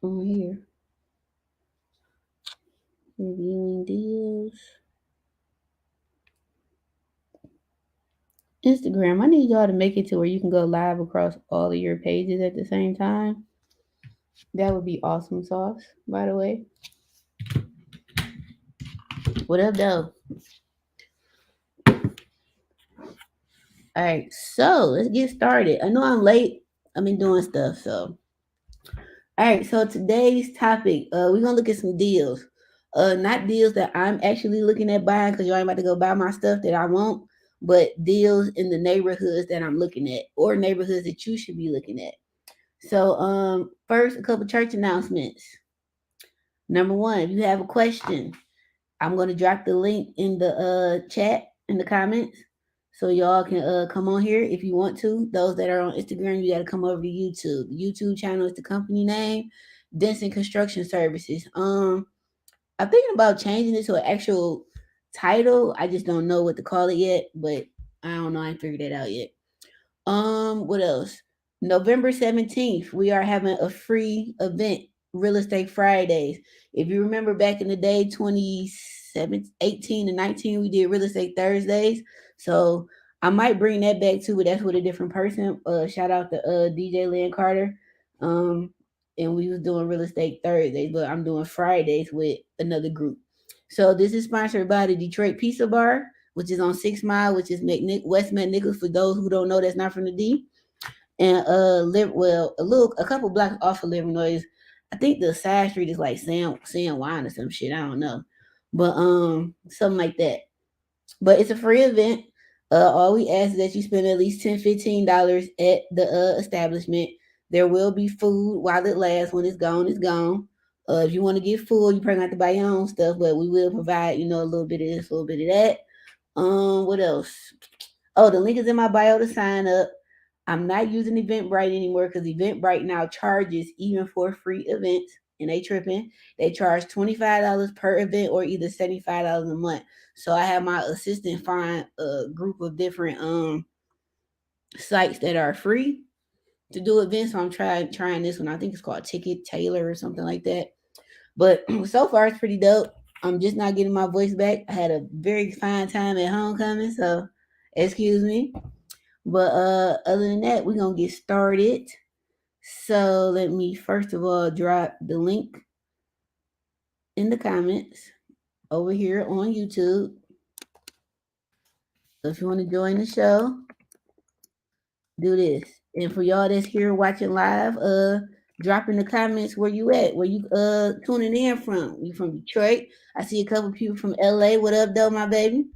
on here. Reviewing deals. Instagram. I need y'all to make it to where you can go live across all of your pages at the same time. That would be awesome sauce, by the way. What up, though? All right, so let's get started. I know I'm late. I've been doing stuff, so. All right, so today's topic, we're gonna look at some deals. Not deals that I'm actually looking at buying because y'all ain't about to go buy my stuff that I want, but deals in the neighborhoods that I'm looking at or neighborhoods that you should be looking at. So, first, a couple church announcements. Number one, if you have a question, I'm gonna drop the link in the chat in the comments, so y'all can come on here if you want to. Those that are on Instagram, you got to come over to YouTube. The YouTube channel is the company name, Denson Construction Services. I'm thinking about changing it to an actual title. I just don't know what to call it yet, but I don't know. I ain't figured that out yet. What else? November 17th, we are having a free event, Real Estate Fridays. If you remember back in the day, 2018 and 19, we did Real Estate Thursdays. So I might bring that back too, but that's with a different person. Shout out to DJ Lynn Carter. Um, and we was doing Real Estate Thursdays, but I'm doing Fridays with another group. So this is sponsored by the Detroit Pizza Bar, which is on 6 Mile, which is West McNichols. For those who don't know, that's not from the D. And a couple blocks off of Livernois. I think the side street is like San Juan or some shit. I don't know, but something like that. But it's a free event. All we ask is that you spend at least $10-15 at the establishment. There will be food while it lasts. When it's gone, it's gone. If you want to get full, you probably have to buy your own stuff, but we will provide, a little bit of this, a little bit of that. What else? Oh, the link is in my bio to sign up. I'm not using Eventbrite anymore because Eventbrite now charges even for free events, and they tripping. They charge $25 per event or either $75 a month. So I have my assistant find a group of different sites that are free to do events. So I'm trying this one. I think it's called Ticket Taylor or something like that. But so far it's pretty dope. I'm just not getting my voice back. I had a very fine time at homecoming, so excuse me. But other than that, we're gonna get started. So let me first of all drop the link in the comments over here on YouTube. So if you want to join the show, do this. And for y'all that's here watching live, drop in the comments where you at, where you tuning in from. You from Detroit? I see a couple people from LA. What up, though, my baby?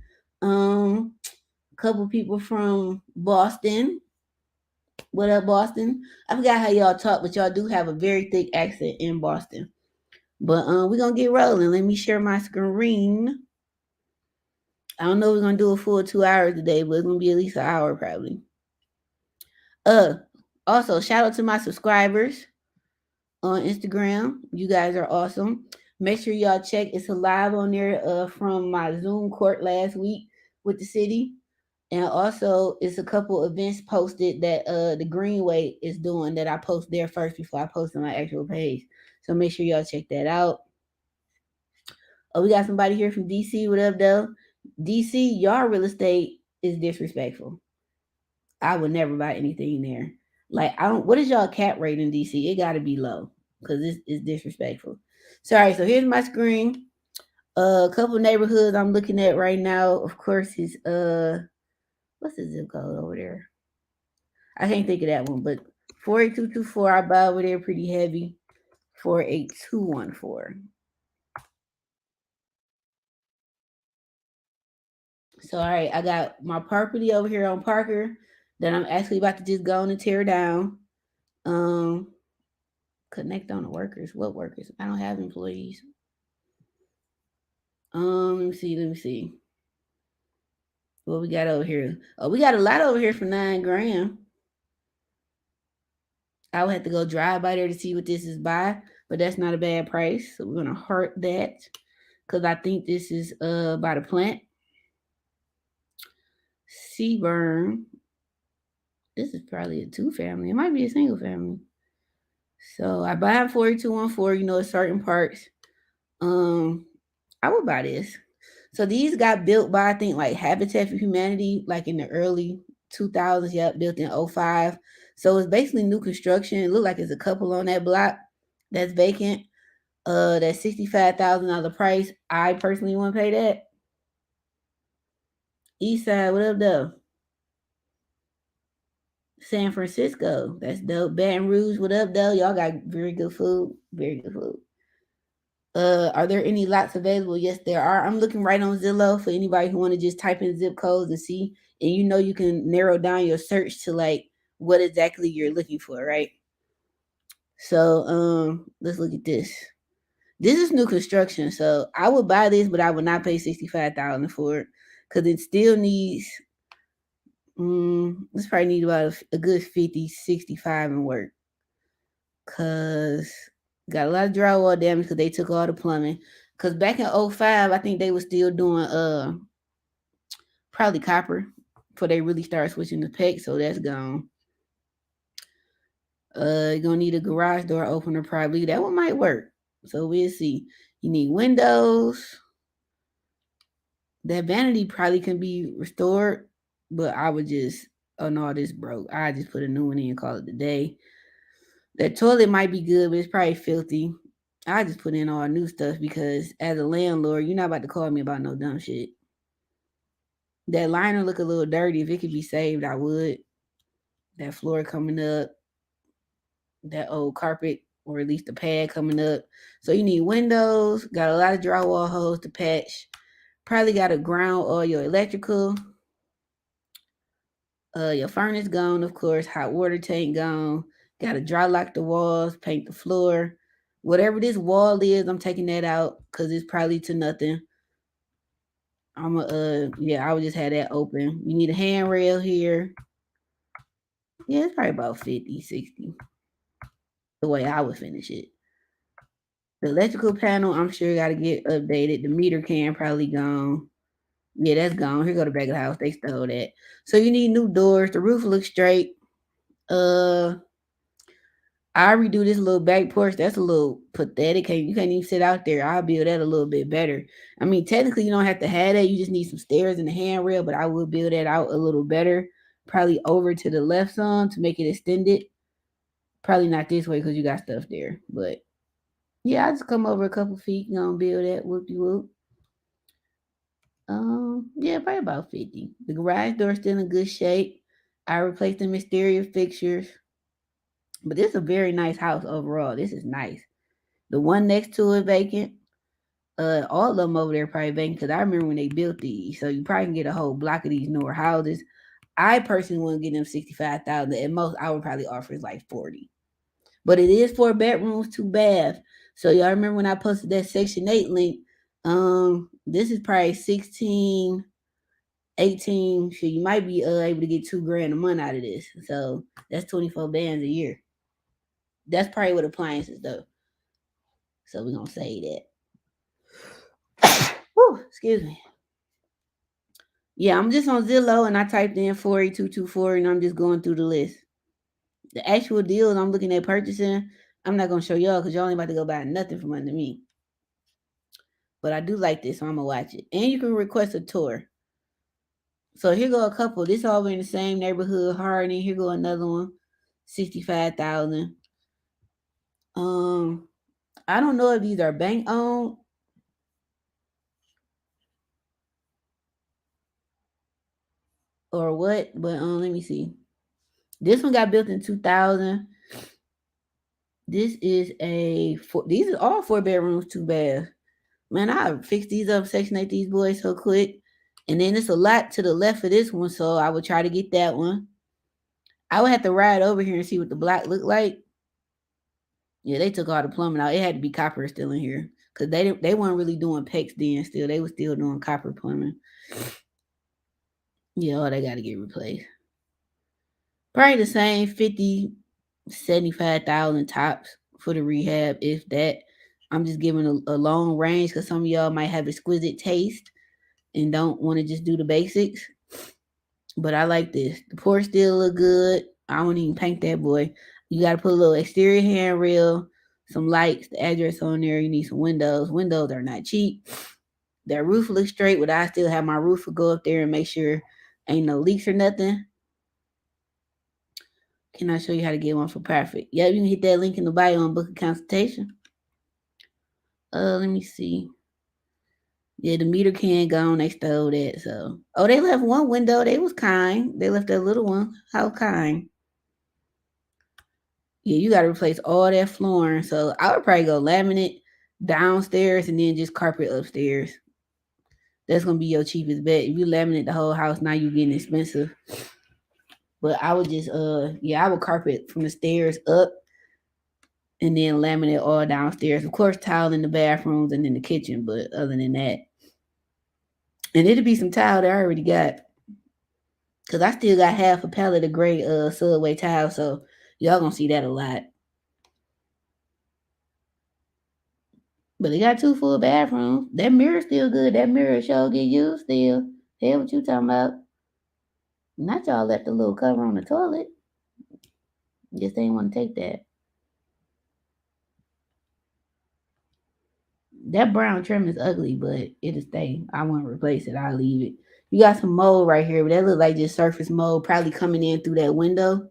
A couple people from Boston. What up, Boston? I forgot how y'all talk, but y'all do have a very thick accent in Boston. But we're gonna get rolling. Let me share my screen. I don't know if we're gonna do a full 2 hours today, but it's gonna be at least an hour probably. Uh Also shout out to my subscribers on Instagram. You guys are awesome. Make sure y'all check. It's a live on there from my Zoom court last week with the city. And also it's a couple events posted that the Greenway is doing that I post there first before I post on my actual page. So make sure y'all check that out. Oh, we got somebody here from DC. What up, though? DC, y'all real estate is disrespectful. I would never buy anything there. Like, I don't. What is y'all cap rate in DC? It got to be low because this is disrespectful. Sorry. So here's my screen. A couple neighborhoods I'm looking at right now. Of course, is what's the zip code over there? I can't think of that one, but 48224. I buy over there pretty heavy. 48214. So all right, I got my property over here on Parker that I'm actually about to just go on and tear down. Um, Connect on the workers. What workers? I don't have employees. Let me see. Let me see. What we got over here? Oh, we got a lot over here for $9 grand. I would have to go drive by there to see what this is by, but that's not a bad price. So we're gonna heart that because I think this is by the plant. Seaburn. This is probably a two family. It might be a single family. So I buy 4214, certain parts. Um, I would buy this. So these got built by I think like Habitat for Humanity, like in the early 2000s. Yep, built in '05. So it's basically new construction. It look like it's a couple on that block that's vacant. That $65,000 price. I personally want to pay that. East Side, what up though? San Francisco, that's dope. Baton Rouge, what up though? Y'all got very good food. Very good food. Are there any lots available? Yes, there are. I'm looking right on Zillow for anybody who want to just type in zip codes and see, and you can narrow down your search to like what exactly you're looking for, right? So let's look at this. This is new construction, so I would buy this, but I would not pay 65,000 for it because it still needs. This probably need about a good 50, 65 and work. Cause got a lot of drywall damage because they took all the plumbing. Cause back in '05, I think they were still doing probably copper before they really started switching to PEX, so that's gone. You're gonna need a garage door opener probably. That one might work. So we'll see. You need windows. That vanity probably can be restored, but I would just, oh no, this broke. I just put a new one in and call it a day. That toilet might be good, but it's probably filthy. I just put in all new stuff because as a landlord, you're not about to call me about no dumb shit. That liner look a little dirty. If it could be saved, I would. That floor coming up, that old carpet, or at least the pad coming up. So you need windows, got a lot of drywall holes to patch. Probably got to ground all your electrical. Your furnace gone, of course. Hot water tank gone. Got to dry lock the walls, paint the floor. Whatever this wall is, I'm taking that out because it's probably to nothing. Yeah, I would just have that open. You need a handrail here. Yeah, it's probably about 50, 60. The way I would finish it. The electrical panel, I'm sure got to get updated. The meter can probably gone. Yeah, that's gone. Here go the back of the house. They stole that. So you need new doors. The roof looks straight. Uh, I redo this little back porch. That's a little pathetic. You can't even sit out there. I'll build that a little bit better. I mean, technically, you don't have to have that. You just need some stairs and a handrail, but I will build that out a little better. Probably over to the left some to make it extended. Probably not this way because you got stuff there. But yeah, I just come over a couple feet, build that whoop de whoop. Yeah, probably about 50. The garage door still in good shape. I replaced the exterior fixtures. But this is a very nice house overall. This is nice. The one next to it vacant. All of them over there probably vacant because I remember when they built these. So you probably can get a whole block of these newer houses. I personally want to get them 65,000. At most, I would probably offer is like 40. But it is 4 bedrooms, 2 baths. So y'all remember when I posted that Section 8 link? This is probably 16, 18. So you might be able to get $2,000 a month out of this. So that's 24 bands a year. That's probably with appliances though. So we're gonna say that. Whew, excuse me. Yeah, I'm just on Zillow and I typed in 48224 and I'm just going through the list. The actual deals I'm looking at purchasing, I'm not gonna show y'all because y'all ain't about to go buy nothing from under me. But I do like this, so I'm gonna watch it. And you can request a tour. So here go a couple. This all in the same neighborhood, Harding. Here go another one, 65,000. Um, I don't know if these are bank owned or what, but let me see. This one got built in 2000. This is these are all 4 bedrooms, 2 baths. Man, I fix these up, Section 8 these boys so quick. And then it's a lot to the left of this one, so I would try to get that one. I would have to ride over here and see what the block looked like. Yeah, they took all the plumbing out. It had to be copper still in here. Cause they weren't really doing PEX then still. They were still doing copper plumbing. Yeah, all they gotta get replaced. Probably the same 50, 75,000 tops for the rehab, if that. I'm just giving a long range because some of y'all might have exquisite taste and don't want to just do the basics. But I like this. The porch still look good. I won't even paint that boy. You got to put a little exterior handrail, some lights, the address on there. You need some windows. Windows are not cheap. That roof looks straight, but I still have my roofer go up there and make sure ain't no leaks or nothing. Can I show you how to get one for profit? Yeah, you can hit that link in the bio and book a consultation. Let me see. Yeah, the meter can gone. They stole that. So, oh, they left one window. They was kind. They left that little one. How kind. Yeah, you got to replace all that flooring. So I would probably go laminate downstairs and then just carpet upstairs. That's gonna be your cheapest bet. If you laminate the whole house, now you're getting expensive. But I would just I would carpet from the stairs up and then laminate all downstairs. Of course, tile in the bathrooms and in the kitchen, but other than that. And it'll be some tile that I already got. Cause I still got half a pallet of gray subway tile, so y'all gonna see that a lot. But they got 2 full bathrooms. That mirror still good. That mirror show get used still. Hell, what you talking about? Not y'all left the little cover on the toilet. Just ain't want to take that. That brown trim is ugly, but it'll stay. I won't replace it. I'll leave it. You got some mold right here, but that look like just surface mold, probably coming in through that window.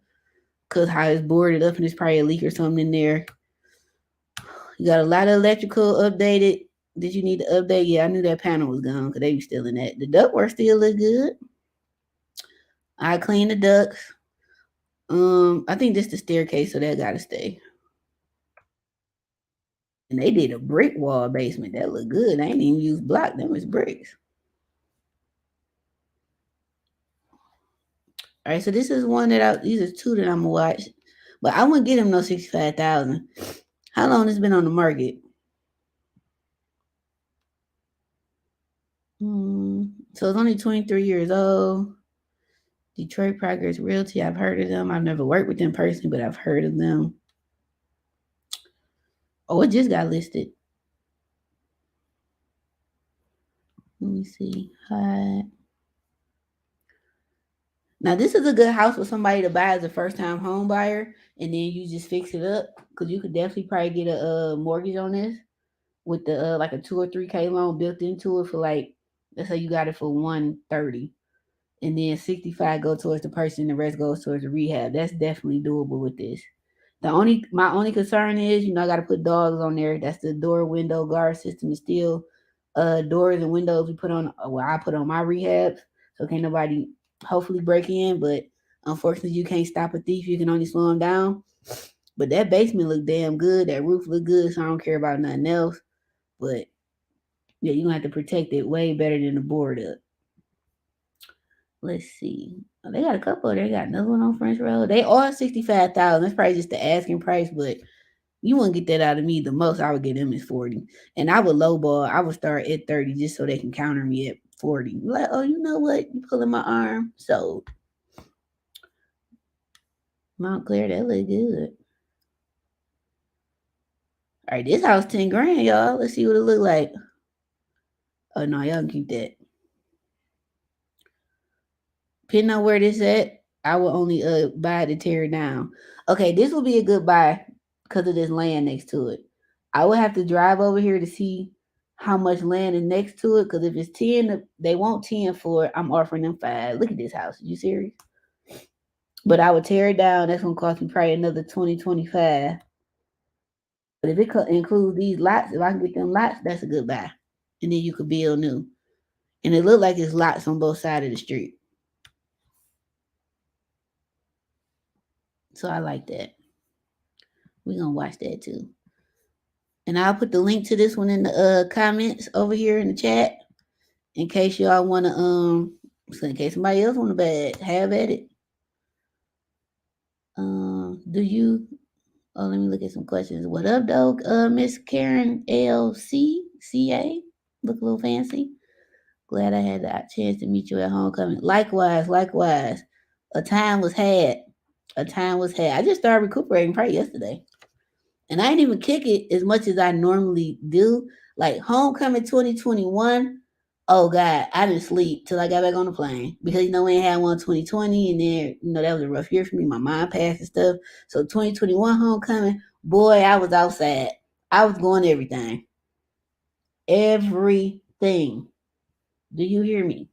Cause how it's boarded up and there's probably a leak or something in there. You got a lot of electrical updated. Did you need to update? Yeah, I knew that panel was gone because they be still in that. The ductwork still look good. I clean the ducts. I think this the staircase, so that gotta stay. And they did a brick wall basement. That look good. They ain't even use block. Them is bricks. All right, so this is one that these are 2 that I'm gonna watch, but I wouldn't get them no 65,000. How long has been on the market? So it's only 23 years old. Detroit Progress Realty. I've heard of them. I've never worked with them personally, but I've heard of them. Oh, it just got listed. Let me see. Hi. Now this is a good house for somebody to buy as a first time home buyer, and then you just fix it up because you could definitely probably get a mortgage on this with the like a 2 or 3K loan built into it for like, let's say you got it for 130, and then 65 go towards the person, the rest goes towards the rehab. That's definitely doable with this. My only concern is, I got to put dogs on there. That's the door window guard system is still doors and windows we put on. Well, I put on my rehabs, so can't nobody hopefully break in. But unfortunately, you can't stop a thief. You can only slow them down. But that basement look damn good. That roof look good. So I don't care about nothing else. But yeah, you're gonna have to protect it way better than the board up. Let's see. Oh, they got a couple. They got another one on French Road. They all 65,000. That's probably just the asking price, but you wouldn't get that out of me. The most I would get them is 40. And I would lowball. I would start at 30 just so they can counter me at 40. Like, oh, you know what? You pulling my arm. So Montclair, that look good. All right, this house 10 grand, y'all. Let's see what it look like. Oh no, y'all can keep that. Depending on where this at, I will only buy it to tear it down. Okay, this will be a good buy because of this land next to it. I would have to drive over here to see how much land is next to it. Because if it's 10, they want 10 for it. I'm offering them 5. Look at this house. Are you serious? But I would tear it down. That's gonna cost me probably another 20, 25. But if it includes these lots, if I can get them lots, that's a good buy. And then you could build new. And it look like it's lots on both sides of the street. So I like that. We're gonna watch that too. And I'll put the link to this one in the comments over here in the chat in case y'all wanna so in case somebody else wanna have at it. Do you let me look at some questions. What up, though? Miss Karen LCCA. Look a little fancy. Glad I had the chance to meet you at homecoming. Likewise. A time was had. I just started recuperating probably yesterday. And I didn't even kick it as much as I normally do. Like homecoming 2021, Oh God, I didn't sleep till I got back on the plane because we ain't had one 2020, and then that was a rough year for me. My mom passed and stuff. So 2021 homecoming, boy, I was outside. I was going everything, everything. Do you hear me?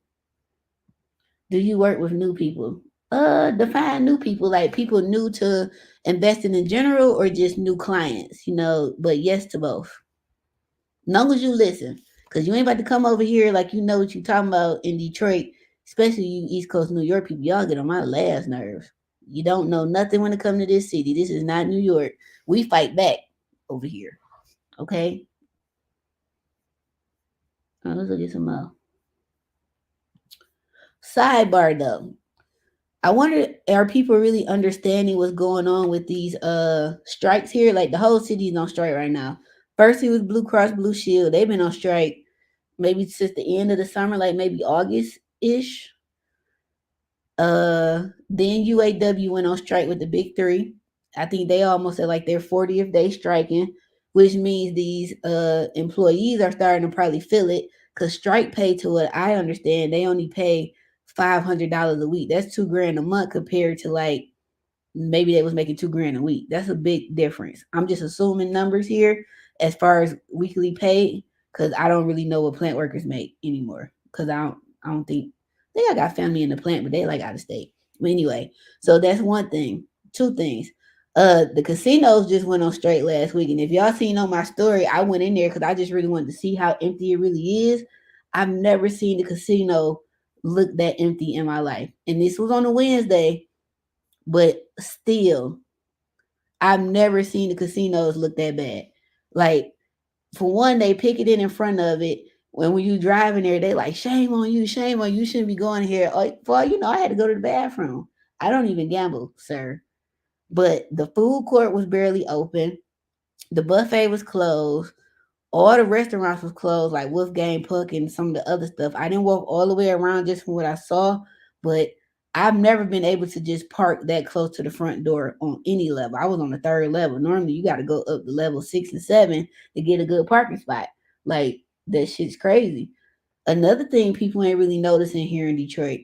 Do you work with new people? Define new people, like people new to investing in general or just new clients. But yes to both. Long as you listen, because you ain't about to come over here like you know what you talking about in Detroit, especially you East Coast New York people. Y'all get on my last nerves. You don't know nothing when it comes to this city. This is not New York. We fight back over here. Okay. Let's look at some more. Sidebar though. I wonder, are people really understanding what's going on with these strikes here? Like the whole city is on strike right now. First it was Blue Cross Blue Shield. They've been on strike maybe since the end of the summer, like maybe August ish. Then UAW went on strike with the big three. I think they almost at like their 40th day striking, which means these employees are starting to probably feel it because strike pay, to what I understand, they only pay $500 a week. That's $2,000 a month compared to like maybe they was making $2,000 a week. That's a big difference. I'm just assuming numbers here as far as weekly pay because I don't really know what plant workers make anymore because I don't think I got family in the plant, but they like out of state. But anyway, so that's one thing. Two things. The casinos just went on straight last week, and if y'all seen on my story, I went in there because I just really wanted to see how empty it really is. I've never seen the casino look that empty in my life, and this was on a Wednesday, but still, I've never seen the casinos look that bad. Like, for one, they picketed in front of it. When you driving there, they like, shame on you, shame on you. You shouldn't be going here. For I had to go to the bathroom. I don't even gamble, sir. But the food court was barely open. The buffet was closed. All the restaurants was closed, like Wolfgang Puck and some of the other stuff. I didn't walk all the way around just from what I saw, but I've never been able to just park that close to the front door on any level. I was on the third level. Normally, you got to go up to level 6 and 7 to get a good parking spot. Like, that shit's crazy. Another thing people ain't really noticing here in Detroit,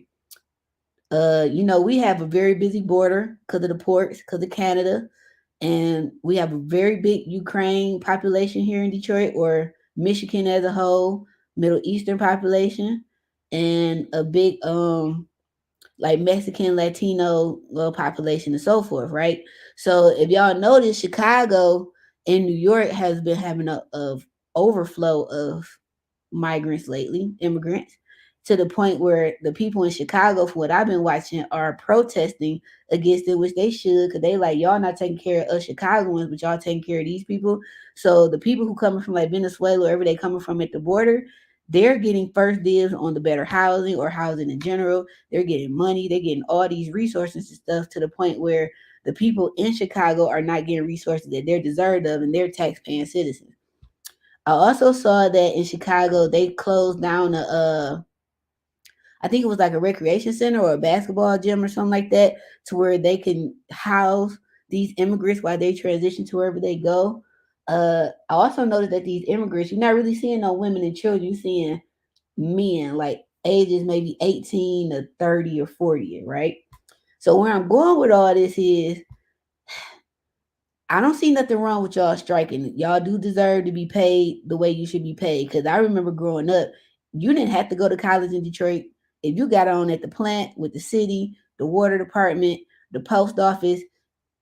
we have a very busy border because of the ports, because of Canada, and we have a very big Ukraine population here in Detroit, or Michigan as a whole, Middle Eastern population, and a big like Mexican, Latino population, and so forth, right? So if y'all notice, Chicago and New York has been having a overflow of migrants lately, immigrants, to the point where the people in Chicago, for what I've been watching, are protesting against it, which they should, because they like, y'all not taking care of us Chicagoans, but y'all taking care of these people. So the people who coming from like Venezuela, wherever they coming from at the border, they're getting first dibs on the better housing or housing in general. They're getting money. They're getting all these resources and stuff to the point where the people in Chicago are not getting resources that they're deserved of, and they're tax-paying citizens. I also saw that in Chicago they closed down I think it was like a recreation center or a basketball gym or something like that, to where they can house these immigrants while they transition to wherever they go. I also noticed that these immigrants, you're not really seeing no women and children, you're seeing men like ages maybe 18 to 30 or 40, right? So where I'm going with all this is, I don't see nothing wrong with y'all striking. Y'all do deserve to be paid the way you should be paid. Because I remember growing up, you didn't have to go to college in Detroit. If you got on at the plant with the city, the water department, the post office,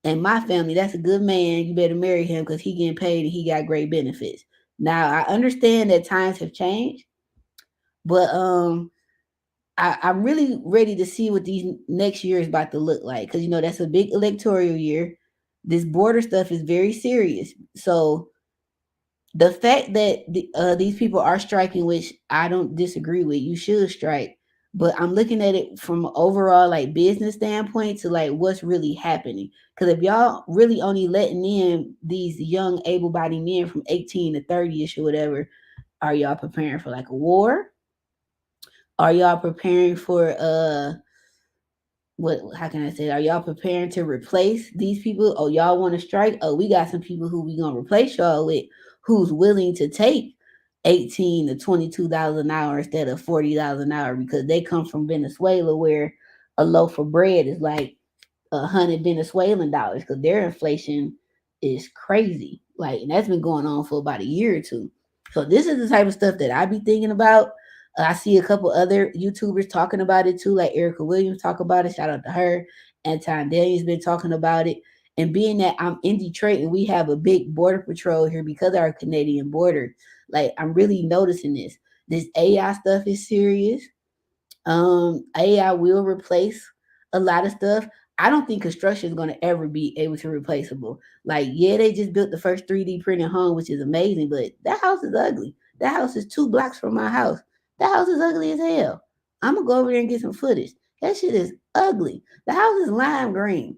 and my family, that's a good man. You better marry him because he getting paid and he got great benefits. Now I understand that times have changed, but I'm really ready to see what these next year is about to look like, because that's a big electoral year. This border stuff is very serious. So the fact that these people are striking, which I don't disagree with, you should strike. But I'm looking at it from an overall like business standpoint to like what's really happening. Because if y'all really only letting in these young able-bodied men from 18 to 30ish or whatever, are y'all preparing for like a war? Are y'all preparing for what, how can I say, are y'all preparing to replace these people? Oh, y'all want to strike? Oh, we got some people who we gonna replace y'all with, who's willing to take $18 to $22 an hour instead of $40 an hour because they come from Venezuela where a loaf of bread is like 100 Venezuelan dollars because their inflation is crazy. Like, and that's been going on for about a year or two. So this is the type of stuff that I be thinking about. I see a couple other YouTubers talking about it too, like Erica Williams talk about it. Shout out to her. Anton Daniel's been talking about it. And being that I'm in Detroit and we have a big border patrol here because of our Canadian border, like I'm really noticing this. This AI stuff is serious. AI will replace a lot of stuff. I don't think construction is going to ever be able to replaceable. Like, yeah, they just built the first 3D printed home, which is amazing, but that house is ugly. That house is 2 blocks from my house. That house is ugly as hell. I'm gonna go over there and get some footage. That shit is ugly. The house is lime green.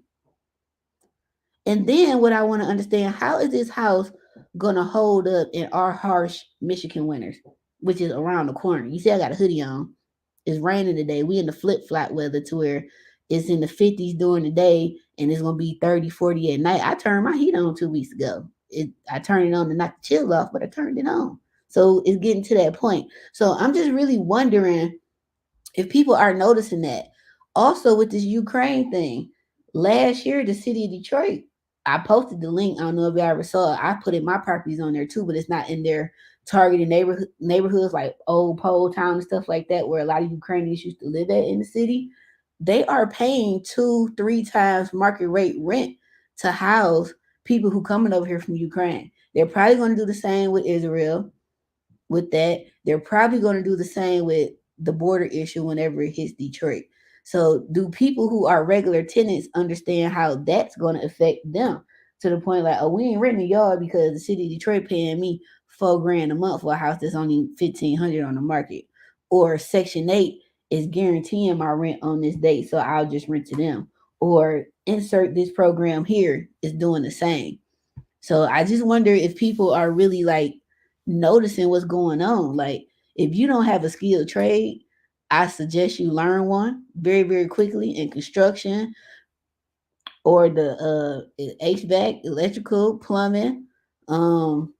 And then what I want to understand, how is this house gonna hold up in our harsh Michigan winters, which is around the corner? You see, I got a hoodie on. It's raining today. We in the flip flop weather to where it's in the 50s during the day and it's gonna be 30, 40 at night. I turned my heat on 2 weeks ago. I turned it on to knock the chill off, but I turned it on. So it's getting to that point. So I'm just really wondering if people are noticing that. Also with this Ukraine thing, last year the city of Detroit, I posted the link. I don't know if y'all ever saw it. I put in my properties on there too, but it's not in their targeted neighborhoods like Old Pole Town and stuff like that, where a lot of Ukrainians used to live at in the city. They are paying 2, 3 times market rate rent to house people who coming over here from Ukraine. They're probably going to do the same with Israel with that. They're probably going to do the same with the border issue whenever it hits Detroit. So, do people who are regular tenants understand how that's going to affect them to the point like, oh, we ain't renting a yard because the city of Detroit paying me $4 grand a month for a house that's only 1,500 on the market, or Section 8 is guaranteeing my rent on this date, so I'll just rent to them, or insert this program here is doing the same. So I just wonder if people are really like noticing what's going on. Like, if you don't have a skilled trade, I suggest you learn one very, very quickly in construction or the HVAC, electrical, plumbing, um,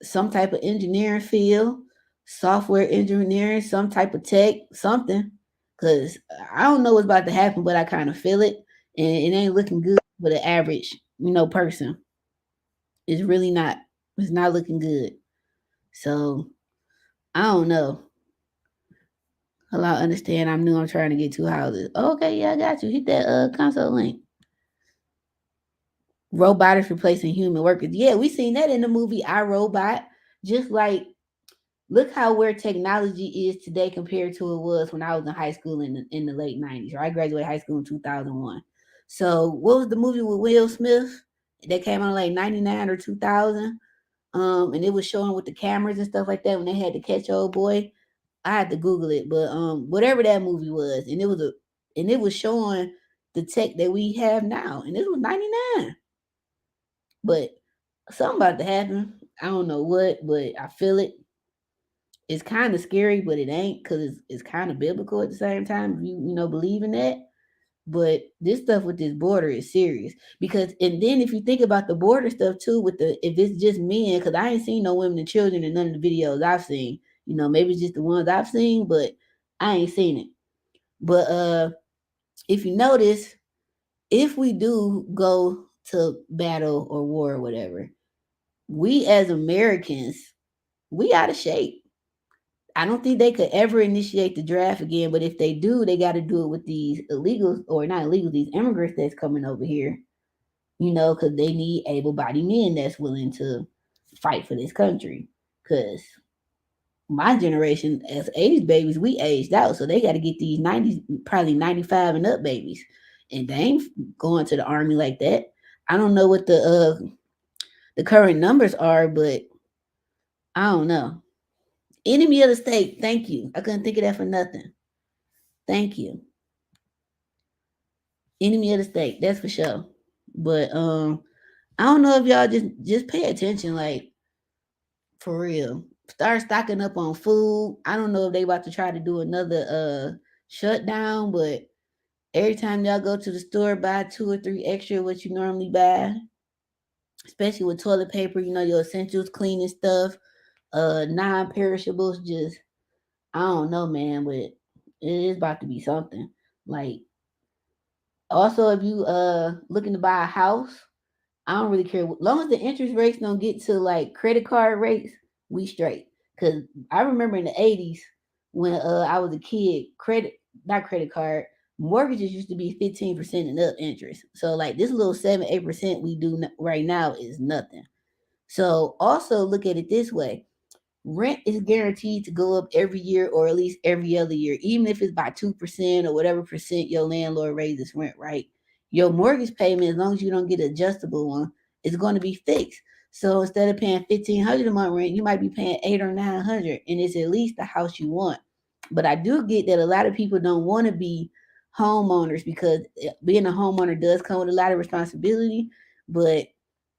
some type of engineering field, software engineering, some type of tech, something. Cause I don't know what's about to happen, but I kind of feel it, and it ain't looking good for the average, person. It's really not. It's not looking good. So I don't know. Allow understand I'm new. I'm trying to get 2 houses. Okay, yeah, I got you. Hit that console link. Robotics replacing human workers. Yeah, we seen that in the movie I Robot. Just like, look how where technology is today compared to it was when I was in high school in the late 90s. Or I graduated high school in 2001. So what was the movie with Will Smith that came out like 99 or 2000? And it was showing with the cameras and stuff like that when they had to catch old boy. I had to Google it, but whatever that movie was, and it was showing the tech that we have now, and this was 99. But something about to happen. I don't know what, but I feel it. It's kind of scary, but it ain't, because it's kind of biblical at the same time. If you believe in that. But this stuff with this border is serious, because and then if you think about the border stuff too, with the if it's just men, because I ain't seen no women and children in none of the videos I've seen. Maybe it's just the ones I've seen, but I ain't seen it. But if you notice, if we do go to battle or war or whatever, we as Americans, we out of shape. I don't think they could ever initiate the draft again. But if they do, they got to do it with these illegals, or not illegals, these immigrants that's coming over here. Because they need able-bodied men that's willing to fight for this country. Because my generation, as 80s babies, we aged out, so they got to get these 90s, probably 95 and up babies, and they ain't going to the army like that. I don't know what the current numbers are, but I don't know. Enemy of the state. Thank you. I couldn't think of that for nothing. Thank you. Enemy of the state. That's for sure. But I don't know if y'all just pay attention, like, for real. Start stocking up on food. I don't know if they about to try to do another shutdown, but every time y'all go to the store, buy 2 or 3 extra what you normally buy, especially with toilet paper, your essentials, cleaning stuff. Non-perishables. Just I don't know, man, but it is about to be something. Like also, if you looking to buy a house, I don't really care. As long as the interest rates don't get to like credit card rates, we straight. Cause I remember in the '80s when I was a kid, not credit card mortgages used to be 15% and up interest. So like this little 7-8% we do right now is nothing. So also look at it this way: rent is guaranteed to go up every year or at least every other year, even if it's by 2% or whatever percent your landlord raises rent, right? Your mortgage payment, as long as you don't get an adjustable one, is going to be fixed. So instead of paying 1,500 a month rent, you might be paying 800 or 900, and it's at least the house you want. But I do get that a lot of people don't want to be homeowners because being a homeowner does come with a lot of responsibility, but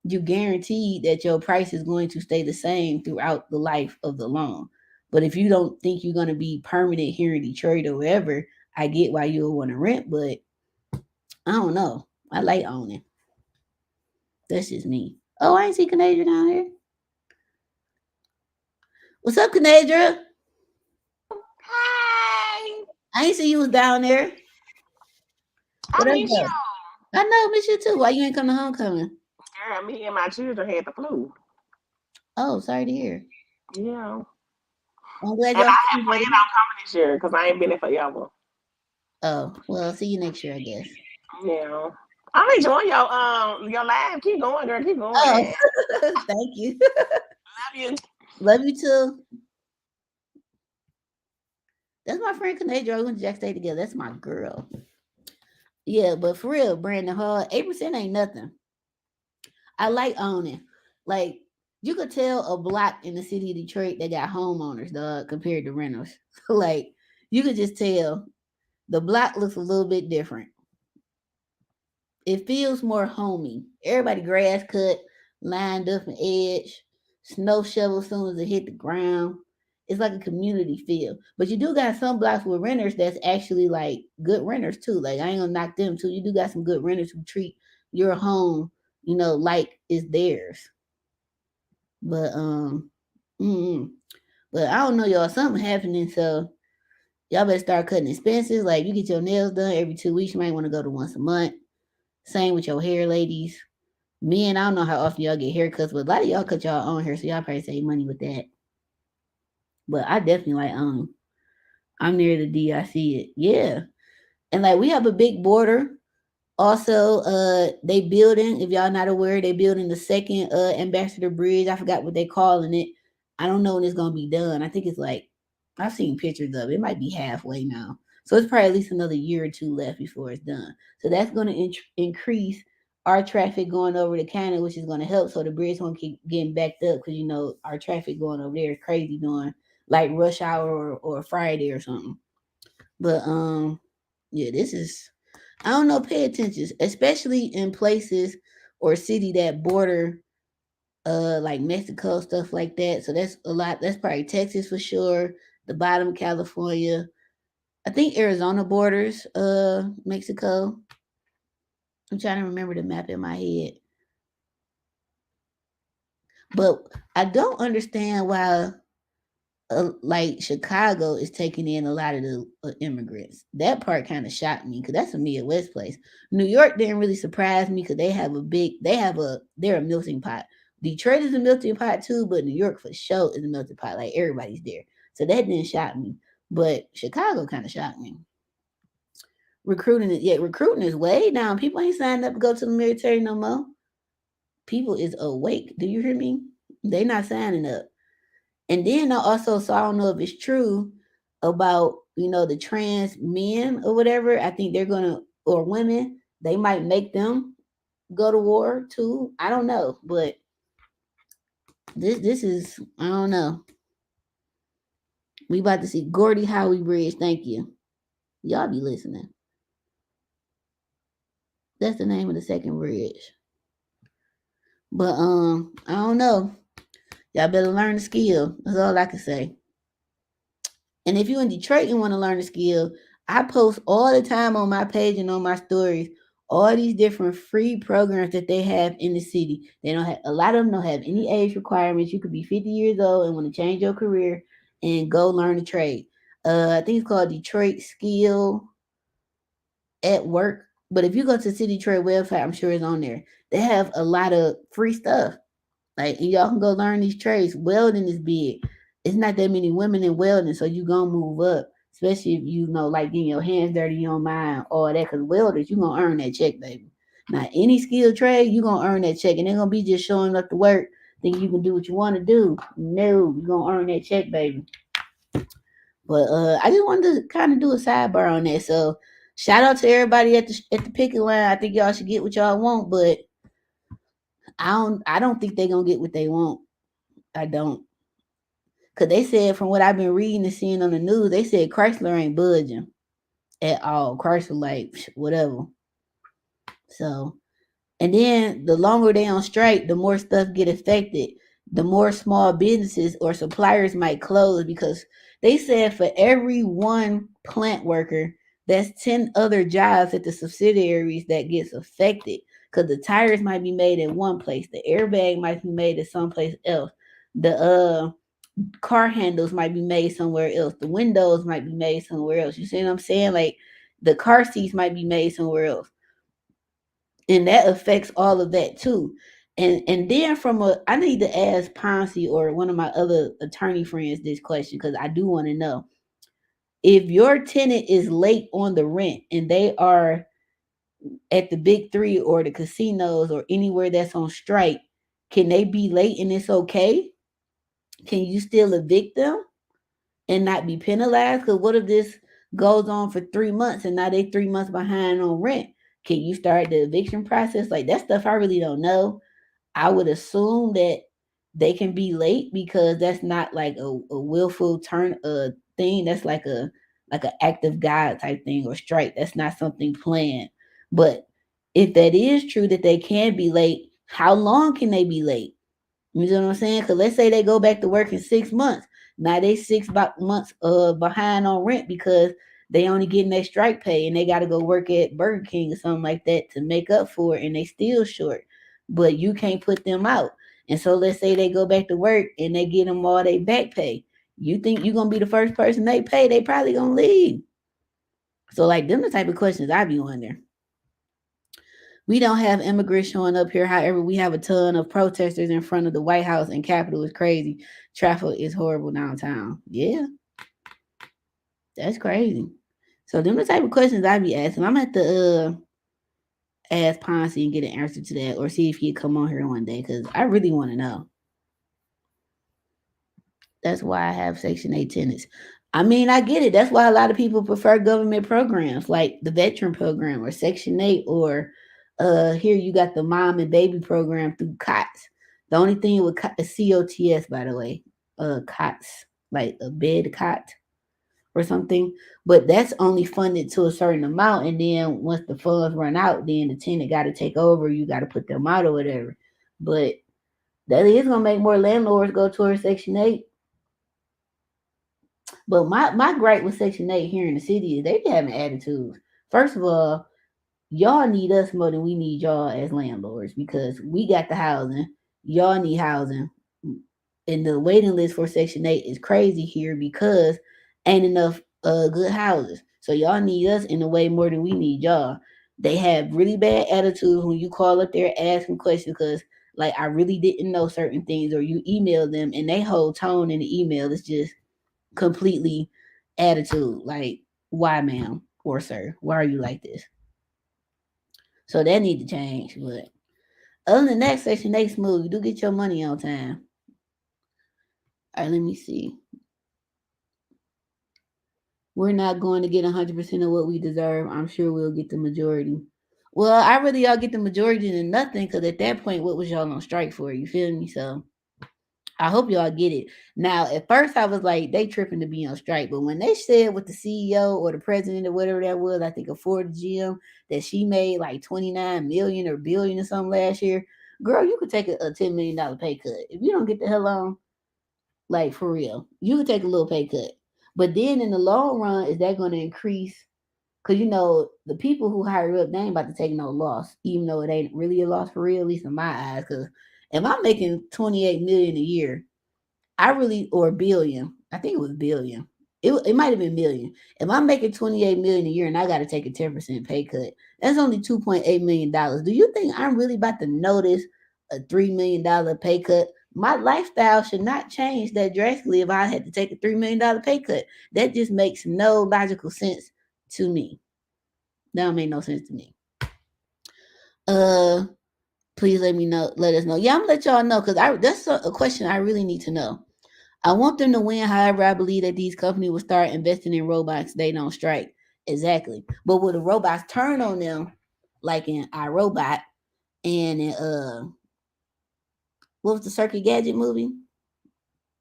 you guaranteed that your price is going to stay the same throughout the life of the loan. But if you don't think you're going to be permanent here in Detroit or wherever, I get why you would want to rent, but I don't know. I like owning. That's just me. Oh, I ain't see Canadra down here. What's up, Canadra? Hi. I ain't see you was down there. I What up, miss you. though? I know, miss you too. Why you ain't come to homecoming? Girl, me and my children had the flu. Oh, sorry to hear. Yeah. I'm glad And y'all I had feeling better. planned on coming this year because I ain't been there forever. Oh, well, see you next year, I guess. Yeah. I'm enjoying your live. Keep going, girl. Keep Oh, going. thank you. Love you. Love you too. That's my friend Canadra. We went to Jack State together. That's my girl. Yeah, but for real, Brandon Hall, 8% ain't nothing. I like owning. Like you could tell a block in the city of Detroit that got homeowners, dog, compared to renters. Like you could just tell the block looks a little bit different. It feels more homey. Everybody grass cut, lined up an edge, snow shovel as soon as it hit the ground. It's like a community feel. But you do got some blocks with renters that's actually like good renters too. Like I ain't gonna knock them too. You do got some good renters who treat your home, like it's theirs. But mm, but I don't know, y'all. Something happening, so y'all better start cutting expenses. Like you get your nails done every 2 weeks. You might want to go to once a month. Same with your hair, ladies. Men, I don't know how often y'all get haircuts, but a lot of y'all cut y'all own hair, so y'all probably save money with that. But I definitely like I'm near the D. I see it. Yeah, and like we have a big border. Also, they building. If y'all not aware, they building the second Ambassador Bridge. I forgot what they calling it. I don't know when it's gonna be done. I think it's like I've seen pictures of it. It might be halfway now. So it's probably at least another year or two left before it's done. So that's going to increase our traffic going over the county, which is going to help. So the bridge won't keep getting backed up because our traffic going over there is crazy during like rush hour or Friday or something. But yeah, this is I don't know. Pay attention, especially in places or city that border like Mexico, stuff like that. So that's a lot. That's probably Texas for sure. The bottom of California. I think Arizona borders Mexico. I'm trying to remember the map in my head. But I don't understand why like Chicago is taking in a lot of the immigrants. That part kind of shocked me because that's a Midwest place. New York didn't really surprise me because they're a melting pot. Detroit is a melting pot too, but New York for sure is a melting pot. Like everybody's there, so that didn't shock me. But Chicago kind of shocked me. Recruiting is way down. People ain't signed up to go to the military no more. People is awake. Do you hear me? They not signing up. And then I also saw, I don't know if it's true about, the trans men or whatever. I think they're gonna or women, they might make them go to war too. I don't know. But this is I don't know. We about to see Gordy Howie Bridge. Thank you. Y'all be listening. That's the name of the second bridge. But I don't know. Y'all better learn the skill. That's all I can say. And if you're in Detroit and want to learn a skill, I post all the time on my page and on my stories all these different free programs that they have in the city. They don't have a lot of them don't have any age requirements. You could be 50 years old and want to change your career and go learn a trade. I think it's called Detroit Skill at Work. But if you go to the City Detroit website, I'm sure it's on there. They have a lot of free stuff. Like, and y'all can go learn these trades. Welding is big. It's not that many women in welding, so you gonna move up. Especially if you know, like getting your hands dirty, you don't mind all that. Cause welders, you gonna earn that check, baby. Now, any skilled trade, you gonna earn that check, and they're gonna be just showing up to work, thinking you can do what you want to do. No, you gonna earn that check, baby. But I just wanted to kind of do a sidebar on that. So, shout out to everybody at the picket line. I think y'all should get what y'all want, but I don't think they're gonna get what they want. I don't. Cause they said from what I've been reading and seeing on the news, they said Chrysler ain't budging at all. Chrysler like whatever. So and then the longer they on strike, the more stuff get affected. The more small businesses or suppliers might close because they said for every one plant worker, that's 10 other jobs at the subsidiaries that gets affected. Because the tires might be made in one place, the airbag might be made at someplace else. The car handles might be made somewhere else. The windows might be made somewhere else. You see what I'm saying? Like the car seats might be made somewhere else. And that affects all of that too. And then I need to ask Ponce or one of my other attorney friends this question because I do want to know if your tenant is late on the rent and they are at the big three or the casinos or anywhere that's on strike, can they be late and it's okay? Can you still evict them and not be penalized? Because what if this goes on for 3 months and now they 3 months behind on rent? Can you start the eviction process? Like that stuff I really don't know. I would assume that they can be late because that's not like a willful turn thing. That's like an act of God type thing or strike. That's not something planned. But if that is true that they can be late, how long can they be late? You know what I'm saying? Because let's say they go back to work in 6 months. Now they 6 months behind on rent because they only getting their strike pay and they got to go work at Burger King or something like that to make up for it, and they still short. But you can't put them out. And so let's say they go back to work and they get them all their back pay. You think you're gonna be the first person they pay? They probably gonna leave. So like them the type of questions I be wondering. We don't have immigrants showing up here. However, we have a ton of protesters in front of the White House and Capitol is crazy. Traffic is horrible downtown. Yeah, that's crazy. So them the type of questions I be asking. I'm at the ask Ponce and get an answer to that, or see if he'd come on here one day because I really want to know. That's why I have Section 8 tenants. I mean, I get it. That's why a lot of people prefer government programs like the veteran program or Section 8 or here you got the mom and baby program through COTS. The only thing with COTS, by the way, COTS, like a bed cot or something, but that's only funded to a certain amount. And then once the funds run out, then the tenant got to take over. You got to put them out or whatever. But that is going to make more landlords go towards Section 8. But my gripe with Section 8 here in the city is they be having attitudes. First of all, y'all need us more than we need y'all as landlords because we got the housing. Y'all need housing. And the waiting list for Section 8 is crazy here because ain't enough good houses. So y'all need us in a way more than we need y'all. They have really bad attitudes when you call up there asking questions because like I really didn't know certain things, or you email them and they whole tone in the email is just completely attitude. Like, why, ma'am or sir? Why are you like this? So that need to change. But other than that, Section 8 smooth. You do get your money on time. All right, let me see. We're not going to get 100% of what we deserve. I'm sure we'll get the majority. Well, I really y'all get the majority than nothing because at that point, what was y'all on strike for? You feel me? So I hope y'all get it. Now, at first, I was like, they tripping to be on strike. But when they said with the CEO or the president or whatever that was, I think a Ford GM, that she made like 29 million or billion or something last year, girl, you could take a $10 million pay cut. If you don't get the hell on, like for real, you could take a little pay cut. But then in the long run, is that going to increase Cause the people who hire up, they ain't about to take no loss, even though it ain't really a loss for real, at least in my eyes. Cause if I'm making 28 million a year, I really or billion, I think it was billion. It might have been million. If I'm making 28 million a year and I got to take a 10% pay cut, that's only $2.8 million. Do you think I'm really about to notice a $3 million pay cut? My lifestyle should not change that drastically if I had to take a $3 million pay cut. That just makes no logical sense to me. That don't make no sense to me. Uh, please let me know. Let us know. Yeah, I'm gonna let y'all know because that's a question I really need to know. I want them to win. However, I believe that these companies will start investing in robots. They don't strike. Exactly. But will the robots turn on them like in iRobot and in what was the Circuit Gadget movie?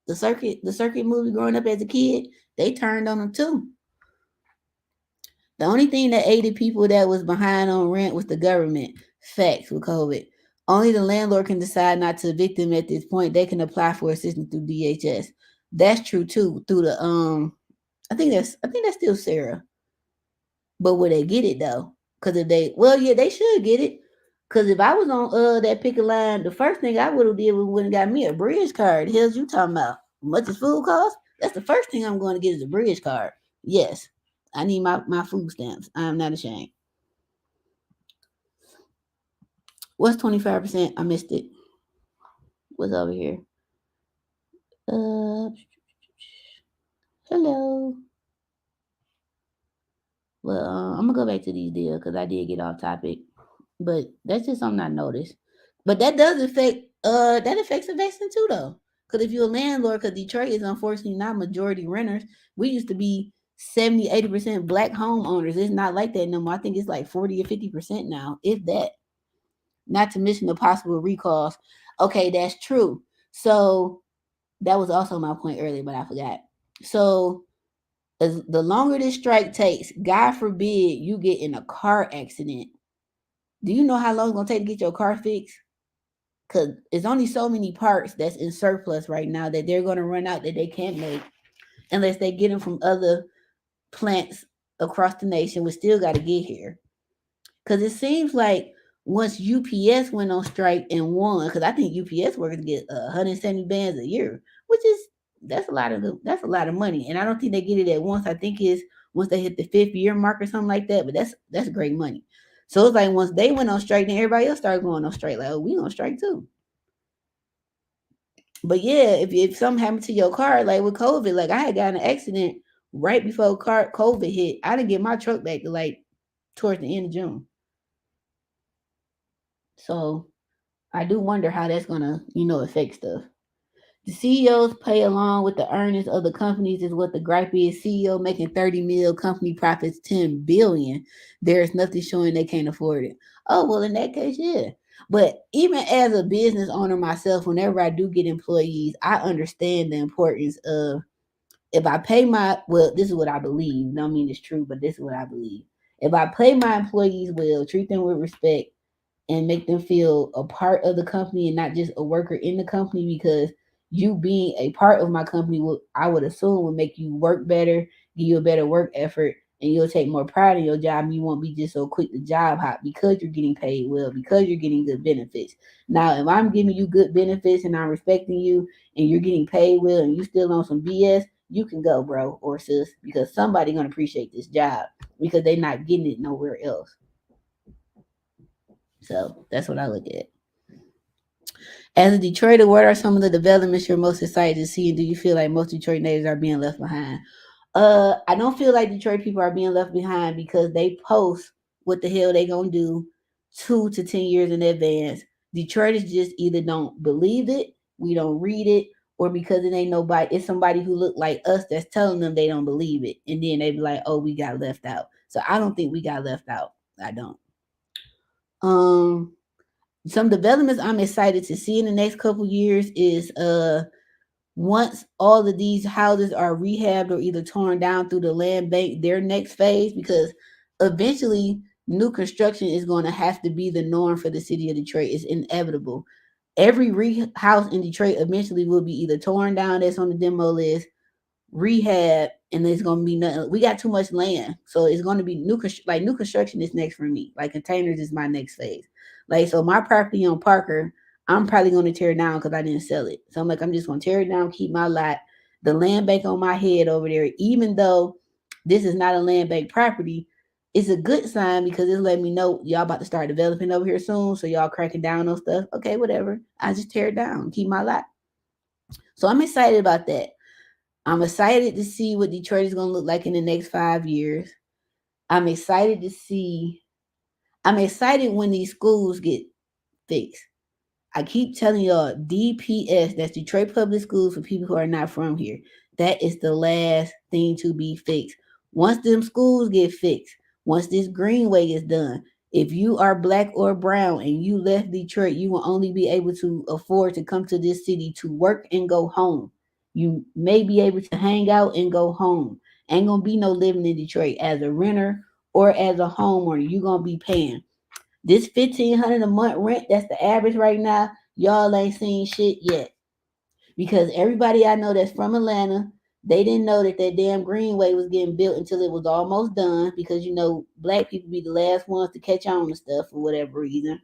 The Circuit movie growing up as a kid, they turned on them too. The only thing that aided people that was behind on rent was the government. Facts with COVID. Only the landlord can decide not to evict them at this point. They can apply for assistance through DHS. That's true too. Through the I think that's still Sarah. But will they get it though? Because if they, well, yeah, they should get it. Because if I was on that picket line, the first thing I would have did was went and got me a bridge card. The hell's you talking about? Much as food costs? That's the first thing I'm going to get is a bridge card. Yes, I need my food stamps. I'm not ashamed. What's 25%? I missed it. What's over here? Uh, hello. Well, I'm gonna go back to these deals because I did get off topic, but that's just something I noticed. But that does affect that affects investing too though. Because if you're a landlord, because Detroit is unfortunately not majority renters, we used to be 70-80% black homeowners. It's not like that no more. I think it's like 40 or 50% now, if that. Not to mention the possible recalls. Okay, that's true. So that was also my point earlier, but I forgot. So as the longer this strike takes, God forbid you get in a car accident. Do you know how long it's gonna take to get your car fixed? Because it's only so many parts that's in surplus right now that they're gonna run out that they can't make unless they get them from other plants across the nation. We still got to get here because it seems like once UPS went on strike and won, because I think UPS workers get 170 bands a year, which is that's a lot of money, and I don't think they get it at once. I think it's once they hit the 5th year mark or something like that. But that's great money. So it's like once they went on strike, then everybody else started going on strike. Like, oh, we on strike too. But yeah, if something happened to your car, like with COVID, like I had got in an accident right before COVID hit. I didn't get my truck back to like towards the end of June. So I do wonder how that's gonna, affect stuff. The CEOs pay along with the earnings of the companies is what the gripe is. CEO making 30 mil, company profits 10 billion. There's nothing showing they can't afford it. Oh well, in that case, yeah. But even as a business owner myself, whenever I do get employees, I understand the importance of if I pay this is what I believe. Don't mean it's true, but this is what I believe. If I pay my employees well, treat them with respect, and make them feel a part of the company and not just a worker in the company, because you being a part of my company I would assume would make you work better, give you a better work effort, and you'll take more pride in your job, and you won't be just so quick to job hop because you're getting paid well, because you're getting good benefits. Now if I'm giving you good benefits and I'm respecting you and you're getting paid well and you still on some BS, you can go, bro or sis, because somebody gonna appreciate this job because they're not getting it nowhere else. So that's what I look at. As a Detroiter, what are some of the developments you're most excited to see? And do you feel like most Detroit natives are being left behind? I don't feel like Detroit people are being left behind because they post what the hell they gonna do 2 to 10 years in advance. Detroiters just either don't believe it, we don't read it, or because it ain't nobody, it's somebody who look like us that's telling them they don't believe it, and then they be like, "Oh, we got left out." So I don't think we got left out. I don't. Um, some developments I'm excited to see in the next couple years is once all of these houses are rehabbed or either torn down through the land bank, their next phase, because eventually new construction is going to have to be the norm for the city of Detroit. It's inevitable. Every house in Detroit eventually will be either torn down, that's on the demo list, rehab, and there's gonna be nothing. We got too much land, so it's gonna be new construction is next for me. Like containers is my next phase. Like so, my property on Parker, I'm probably gonna tear down because I didn't sell it. So I'm like, I'm just gonna tear it down, keep my lot, the land bank on my head over there. Even though this is not a land bank property, it's a good sign because it's letting me know y'all about to start developing over here soon. So y'all cracking down on stuff. Okay, whatever. I just tear it down, keep my lot. So I'm excited about that. I'm excited to see what Detroit is going to look like in the next 5 years. I'm excited to see. I'm excited when these schools get fixed. I keep telling y'all, DPS, that's Detroit Public Schools for people who are not from here. That is the last thing to be fixed. Once them schools get fixed, once this greenway is done, if you are black or brown and you left Detroit, you will only be able to afford to come to this city to work and go home. You may be able to hang out and go home. Ain't gonna be no living in Detroit as a renter or as a homeowner. You gonna be paying. This 1,500 a month rent, that's the average right now. Y'all ain't seen shit yet. Because everybody I know that's from Atlanta, they didn't know that that damn Greenway was getting built until it was almost done. Because you know, black people be the last ones to catch on to stuff for whatever reason.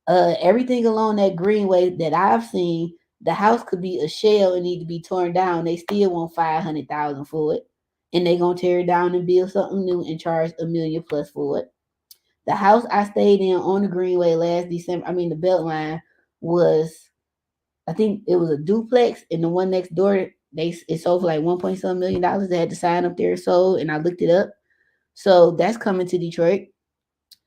Everything along that Greenway that I've seen, the house could be a shell and need to be torn down. They still want 500,000 for it, and they gonna tear it down and build something new and charge a million plus for it. The house I stayed in on the Greenway last December, I mean the Beltline, was I think it was a duplex, and the one next door it sold for like 1 point some million dollars. They had to sign up there sold, and I looked it up. So that's coming to Detroit.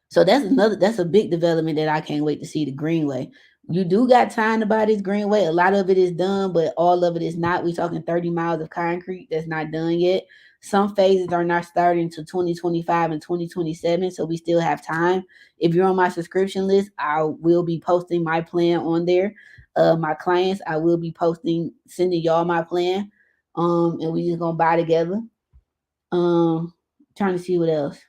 So that's a big development that I can't wait to see, the Greenway. You do got time to buy this Greenway. A lot of it is done, but all of it is not. We talking 30 miles of concrete that's not done yet. Some phases are not starting to 2025 and 2027, so we still have time. If you're on my subscription list, I will be posting my plan on there. My clients, I will be sending y'all my plan. And we just gonna buy together. Trying to see what else.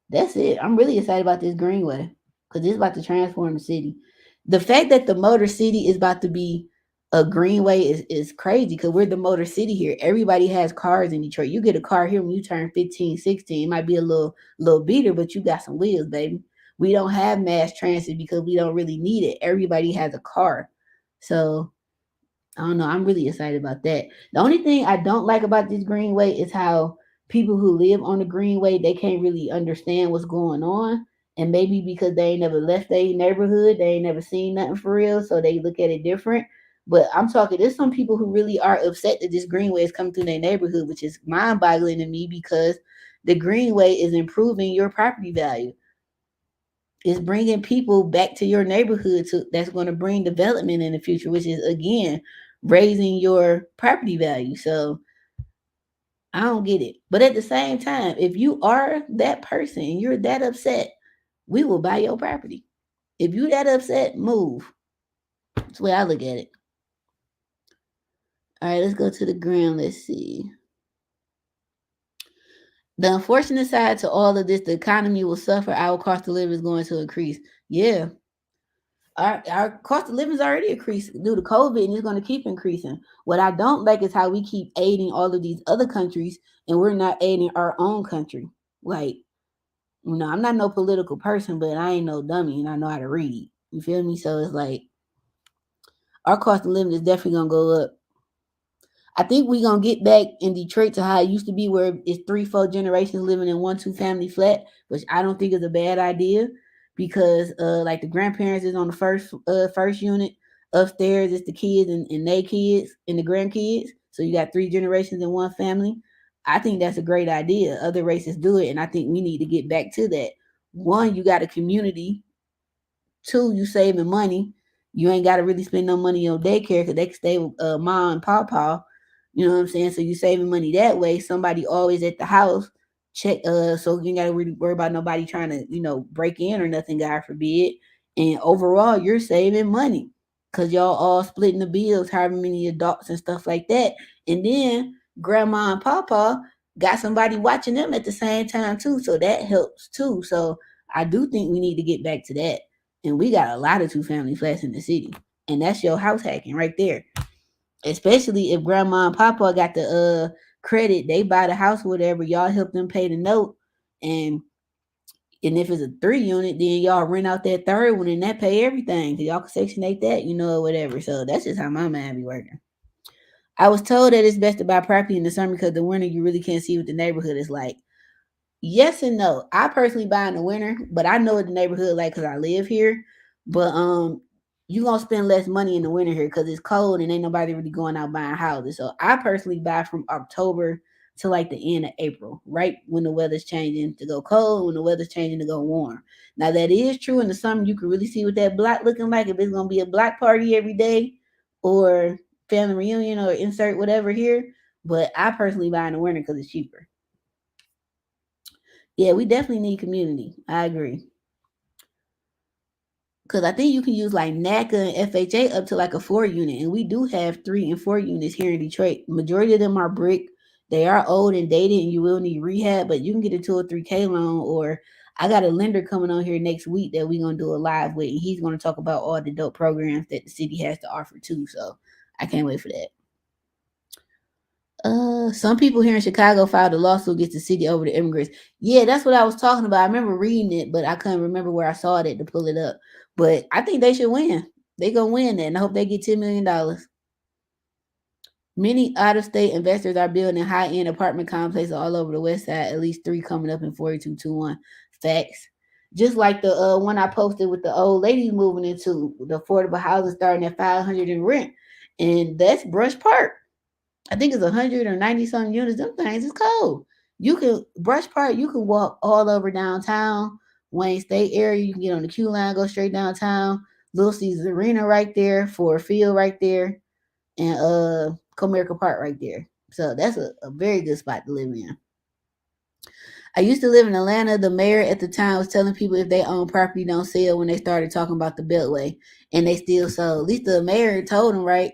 That's it. I'm really excited about this Greenway because it's about to transform the city. The fact that the Motor City is about to be a Greenway is crazy because we're the Motor City here. Everybody has cars in Detroit. You get a car here when you turn 15, 16. It might be a little beater, but you got some wheels, baby. We don't have mass transit because we don't really need it. Everybody has a car. So I don't know. I'm really excited about that. The only thing I don't like about this Greenway is how people who live on the Greenway, they can't really understand what's going on. And maybe because they ain't never left their neighborhood, they ain't never seen nothing for real, so they look at it different. But I'm talking, there's some people who really are upset that this Greenway is coming through their neighborhood, which is mind boggling to me because the Greenway is improving your property value. It's bringing people back to your neighborhood that's going to bring development in the future, which is again raising your property value. So I don't get it. But at the same time, if you are that person and you're that upset, we will buy your property. If you that upset, move. That's the way I look at it. All right, let's go to the ground. Let's see. The unfortunate side to all of this, the economy will suffer. Our cost of living is going to increase. Yeah, our cost of living is already increased due to COVID, and it's going to keep increasing. What I don't like is how we keep aiding all of these other countries, and we're not aiding our own country. Like, I'm not no political person, but I ain't no dummy, and I know how to read. You feel me? So it's like our cost of living is definitely gonna go up. I think we're gonna get back in Detroit to how it used to be, where it's 3, 4 generations living in one, two family flat, which I don't think is a bad idea because like the grandparents is on the first unit, upstairs is the kids and they kids and the grandkids. So you got 3 generations in one family. I think that's a great idea. Other races do it, and I think we need to get back to that. One, you got a community. Two, you saving money. You ain't got to really spend no money on daycare because they can stay with mom and papa. You know what I'm saying? So you saving money that way. Somebody always at the house. Check. So you ain't got to really worry about nobody trying to break in or nothing. God forbid. And overall, you're saving money because y'all all splitting the bills, however many adults and stuff like that. And then grandma and papa got somebody watching them at the same time too. So that helps too. So I do think we need to get back to that. And we got a lot of 2 family flats in the city. And that's your house hacking right there. Especially if grandma and papa got the credit. They buy the house or whatever. Y'all help them pay the note, and if it's a 3 unit, then y'all rent out that third one and that pay everything. So y'all can Section 8 that, or whatever. So that's just how my mind be working. I was told that it's best to buy property in the summer because the winter you really can't see what the neighborhood is like. Yes and no. I personally buy in the winter, but I know what the neighborhood like because I live here. But you gonna spend less money in the winter here because it's cold and ain't nobody really going out buying houses. So I personally buy from October to like the end of April, right when the weather's changing to go cold, when the weather's changing to go warm. Now that is true in the summer. You can really see what that block looking like if it's gonna be a block party every day, or family reunion, or insert whatever here. But I personally buy in the winter because it's cheaper. Yeah, we definitely need community. I agree. Because I think you can use like NACA and FHA up to like a 4 unit. And we do have 3 and 4 units here in Detroit. Majority of them are brick. They are old and dated and you will need rehab, but you can get a 2 or 3K loan. Or I got a lender coming on here next week that we're going to do a live with. And he's going to talk about all the dope programs that the city has to offer too. So I can't wait for that. Some people here in Chicago filed a lawsuit against the city over the immigrants. Yeah, that's what I was talking about. I remember reading it, but I couldn't remember where I saw it to pull it up. But I think they should win. They gonna win that, and I hope they get $10 million. Many out-of-state investors are building high-end apartment complexes all over the West Side. At least 3 coming up in 4221. Facts. Just like the one I posted with the old ladies moving into the affordable housing starting at 500 in rent, and that's Brush Park. I think it's 190 some units. Them things is cold. You can Brush Park. You can walk all over downtown Wayne State area. You can get on the Q line, go straight downtown. Little Caesars Arena right there, Ford Field right there, and Comerica Park right there. So that's a very good spot to live in. I used to live in Atlanta. The mayor at the time was telling people if they own property, don't sell when they started talking about the Beltway, and they still sold. At least the mayor told them right,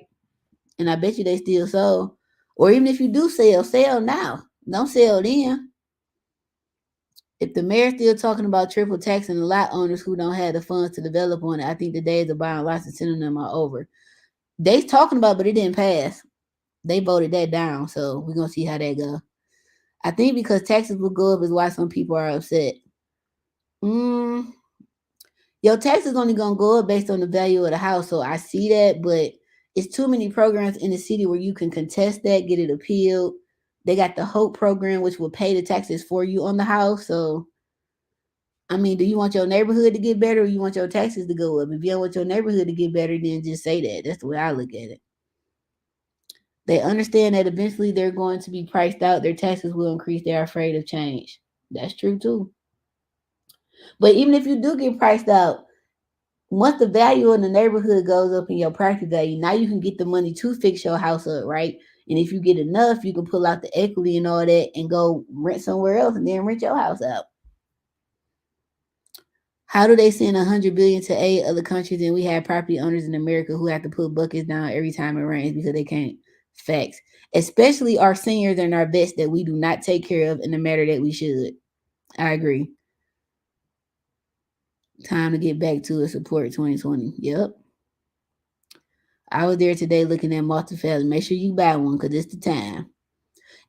and I bet you they still sold. Or even if you do sell, sell now. Don't sell then. If the mayor's still talking about triple taxing the lot owners who don't have the funds to develop on it, I think the days of buying lots and sending them are over. They's talking about, but it didn't pass. They voted that down, so we're gonna see how that go. I think because taxes will go up is why some people are upset. Mm, your taxes only gonna go up based on the value of the house, so I see that, but it's too many programs in the city where you can contest that, get it appealed. They got the Hope program, which will pay the taxes for you on the house. So, I mean, do you want your neighborhood to get better, or you want your taxes to go up? If you don't want your neighborhood to get better, then just say that. That's the way I look at it. They understand that eventually they're going to be priced out. Their taxes will increase. They're afraid of change. That's true too. But even if you do get priced out, once the value in the neighborhood goes up in your property value, now you can get the money to fix your house up, right? And if you get enough, you can pull out the equity and all that and go rent somewhere else and then rent your house out. How do they send 100 billion to 8 other countries and we have property owners in America who have to put buckets down every time it rains because they can't? Facts. Especially our seniors and our vets that we do not take care of in the manner that we should. I agree. Time to get back to a support 2020. Yep. I was there today looking at multifamily. Make sure you buy one because it's the time.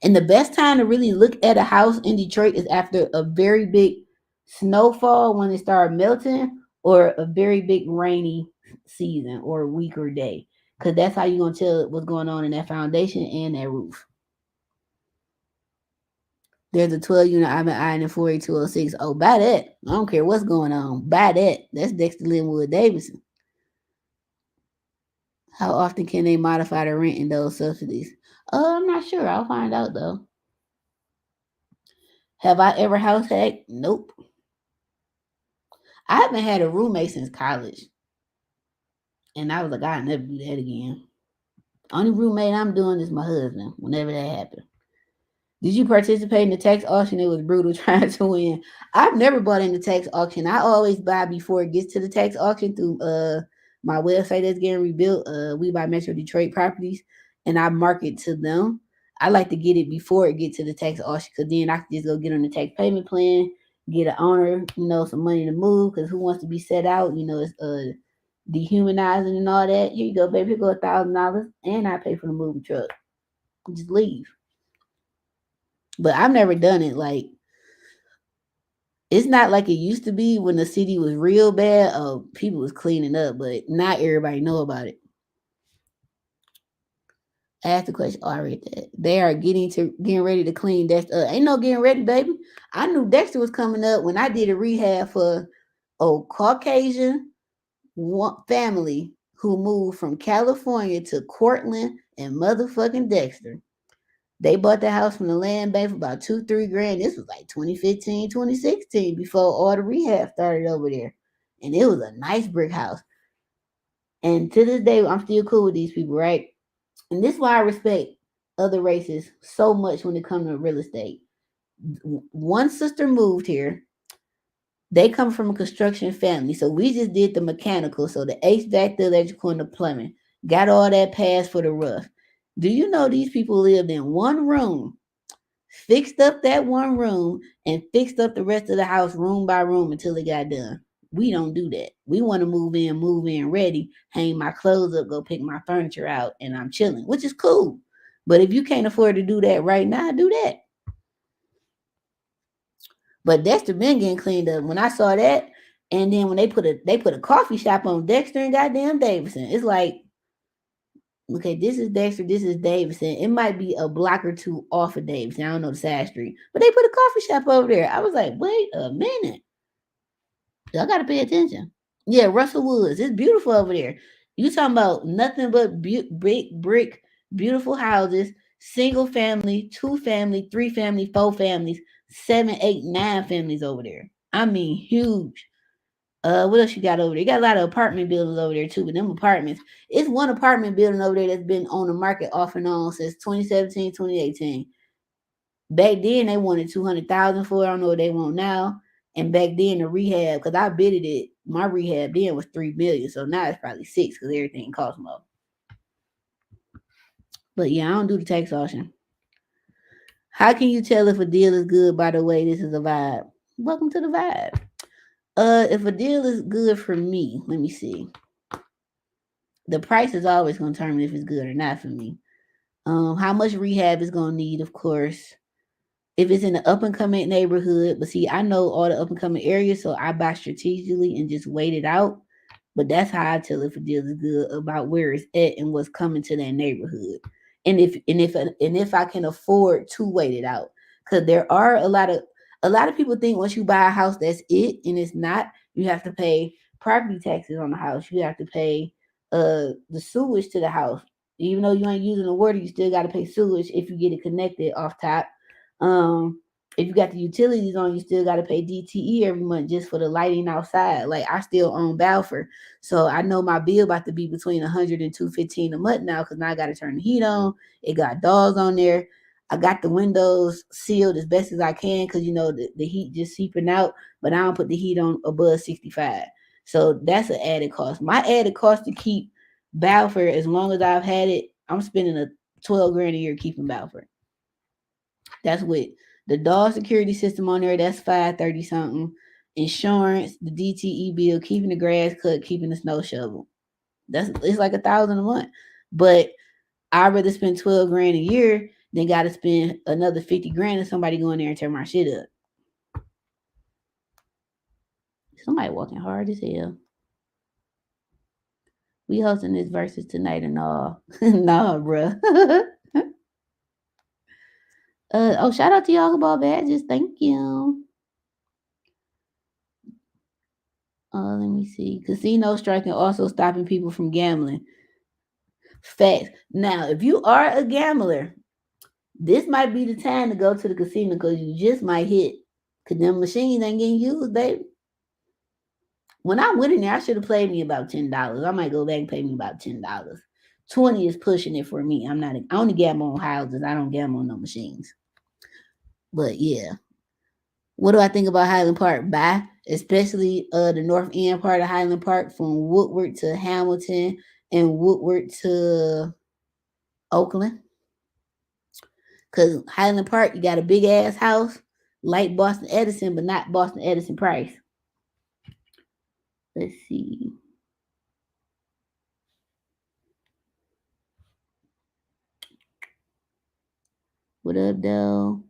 And the best time to really look at a house in Detroit is after a very big snowfall when it started melting, or a very big rainy season or week or day. Because that's how you're going to tell what's going on in that foundation and that roof. There's a 12 unit I've been eyeing in 48206. Oh, buy that. I don't care what's going on. Buy that. That's Dexter Linwood Davidson. How often can they modify the rent in those subsidies? I'm not sure. I'll find out though. Have I ever house hacked? Nope. I haven't had a roommate since college. And I was like, I'll never do that again. Only roommate I'm doing is my husband, whenever that happens. Did you participate in the tax auction? It was brutal trying to win. I've never bought in the tax auction. I always buy before it gets to the tax auction through my website that's getting rebuilt. We buy Metro Detroit properties, and I market to them. I like to get it before it get to the tax auction, because then I can just go get on the tax payment plan, get an owner, some money to move. Because who wants to be set out? It's dehumanizing and all that. Here you go, baby. Here go $1,000, and I pay for the moving truck. Just leave. But I've never done it. Like it's not like it used to be when the city was real bad. Oh, people was cleaning up, but not everybody know about it. I asked the question. Oh, I read that. They are getting ready to clean Dexter. Ain't no getting ready, baby. I knew Dexter was coming up when I did a rehab for a Caucasian family who moved from California to Cortland and motherfucking Dexter. They bought the house from the land bank for about 2, 3 grand. This was like 2015, 2016, before all the rehab started over there. And it was a nice brick house. And to this day, I'm still cool with these people, right? And this is why I respect other races so much when it comes to real estate. One sister moved here. They come from a construction family. So we just did the mechanical. So the HVAC, the electrical, and the plumbing. Got all that passed for the rough. Do you know these people lived in one room, fixed up that one room, and fixed up the rest of the house room by room until it got done? We don't do that. We want to move in ready, hang my clothes up, go pick my furniture out, and I'm chilling, which is cool. But if you can't afford to do that right now, do that. But Dexter been getting cleaned up. When I saw that, and then when they put a coffee shop on Dexter and goddamn Davidson, it's like, okay, this is Dexter, this is Davidson. It might be a block or two off of Davidson. I don't know the side street, but they put a coffee shop over there. I was like, wait a minute, y'all gotta pay attention. Yeah, Russell Woods, it's beautiful over there. You talking about nothing but big brick, beautiful houses, single family, 2 family, 3 family, 4 families, 7, 8, 9 families over there. I mean, huge. What else you got over there? You got a lot of apartment buildings over there too, but them apartments. It's one apartment building over there that's been on the market off and on since 2017, 2018. Back then they wanted 200,000 for it. I don't know what they want now. And back then the rehab, because I bidded it, my rehab then was 3 million. So now it's probably 6 because everything costs more. But yeah, I don't do the tax auction. How can you tell if a deal is good? By the way, this is a vibe. Welcome to the vibe. If a deal is good for me, let me see. The price is always going to determine if it's good or not for me. How much rehab is going to need, of course. If it's in an up and coming neighborhood, but see, I know all the up and coming areas, so I buy strategically and just wait it out. But that's how I tell if a deal is good about where it's at and what's coming to that neighborhood, and if I can afford to wait it out, because there are a lot of people think once you buy a house that's it, and it's not. You have to pay property taxes on the house. You have to pay the sewage to the house. Even though you ain't using the water, you still got to pay sewage if you get it connected off top. Um, if you got the utilities on, you still got to pay DTE every month just for the lighting outside. Like I still own Balfour, so I know my bill about to be between 100 and 215 a month now because now I got to turn the heat on. It got dogs on there. I got the windows sealed as best as I can because the heat just seeping out, but I don't put the heat on above 65. So that's an added cost. My added cost to keep Balfour as long as I've had it, I'm spending a 12 grand a year keeping Balfour. That's with the dog security system on there. That's 530 something. Insurance, the DTE bill, keeping the grass cut, keeping the snow shovel. It's like 1,000 a month. But I'd rather spend 12 grand a year than got to spend another 50 grand and somebody going there and tear my shit up. Somebody walking hard as hell. We hosting this versus tonight and all. Nah, bruh. Shout out to y'all about badges. Thank you. Let me see. Casino striking also stopping people from gambling. Facts. Now, if you are a gambler, this might be the time to go to the casino because you just might hit. Because them machines ain't getting used, baby. When I went in there, I should have played me about $10. I might go back and pay me about $10. 20 is pushing it for me. I only gamble on houses. I don't gamble on no machines. But yeah. What do I think about Highland Park? Bye. Especially the north end part of Highland Park from Woodward to Hamilton and Woodward to Oakland. Cause Highland Park, you got a big ass house, like Boston Edison, but not Boston Edison price. Let's see. What up, though?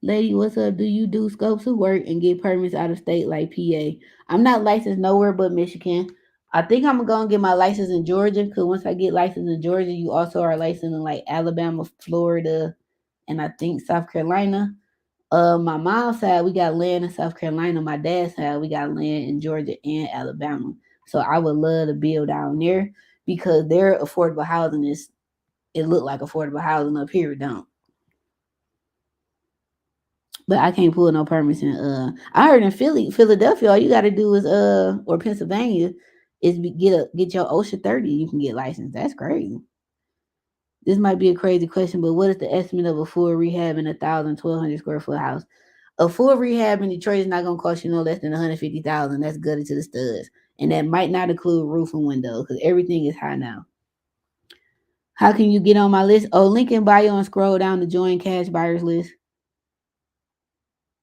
Lady, what's up? Do you do scopes of work and get permits out of state like PA? I'm not licensed nowhere but Michigan. I think I'm gonna get my license in Georgia because once I get licensed in Georgia, you also are licensed in like Alabama, Florida, and I think South Carolina. My mom's side, we got land in South Carolina. My dad's side, we got land in Georgia and Alabama. So I would love to build down there because their affordable housing is it look like affordable housing up here, don't. But I can't pull no permits in. I heard in Philadelphia, all you got to do is or Pennsylvania is get your OSHA 30. You can get licensed. That's crazy. This might be a crazy question, but what is the estimate of a full rehab in 1,200 square foot house? A full rehab in Detroit is not gonna cost you no less than 150,000. That's gutted to the studs, and that might not include roof and windows because everything is high now. How can you get on my list? Oh, link in bio and scroll down to join cash buyers list.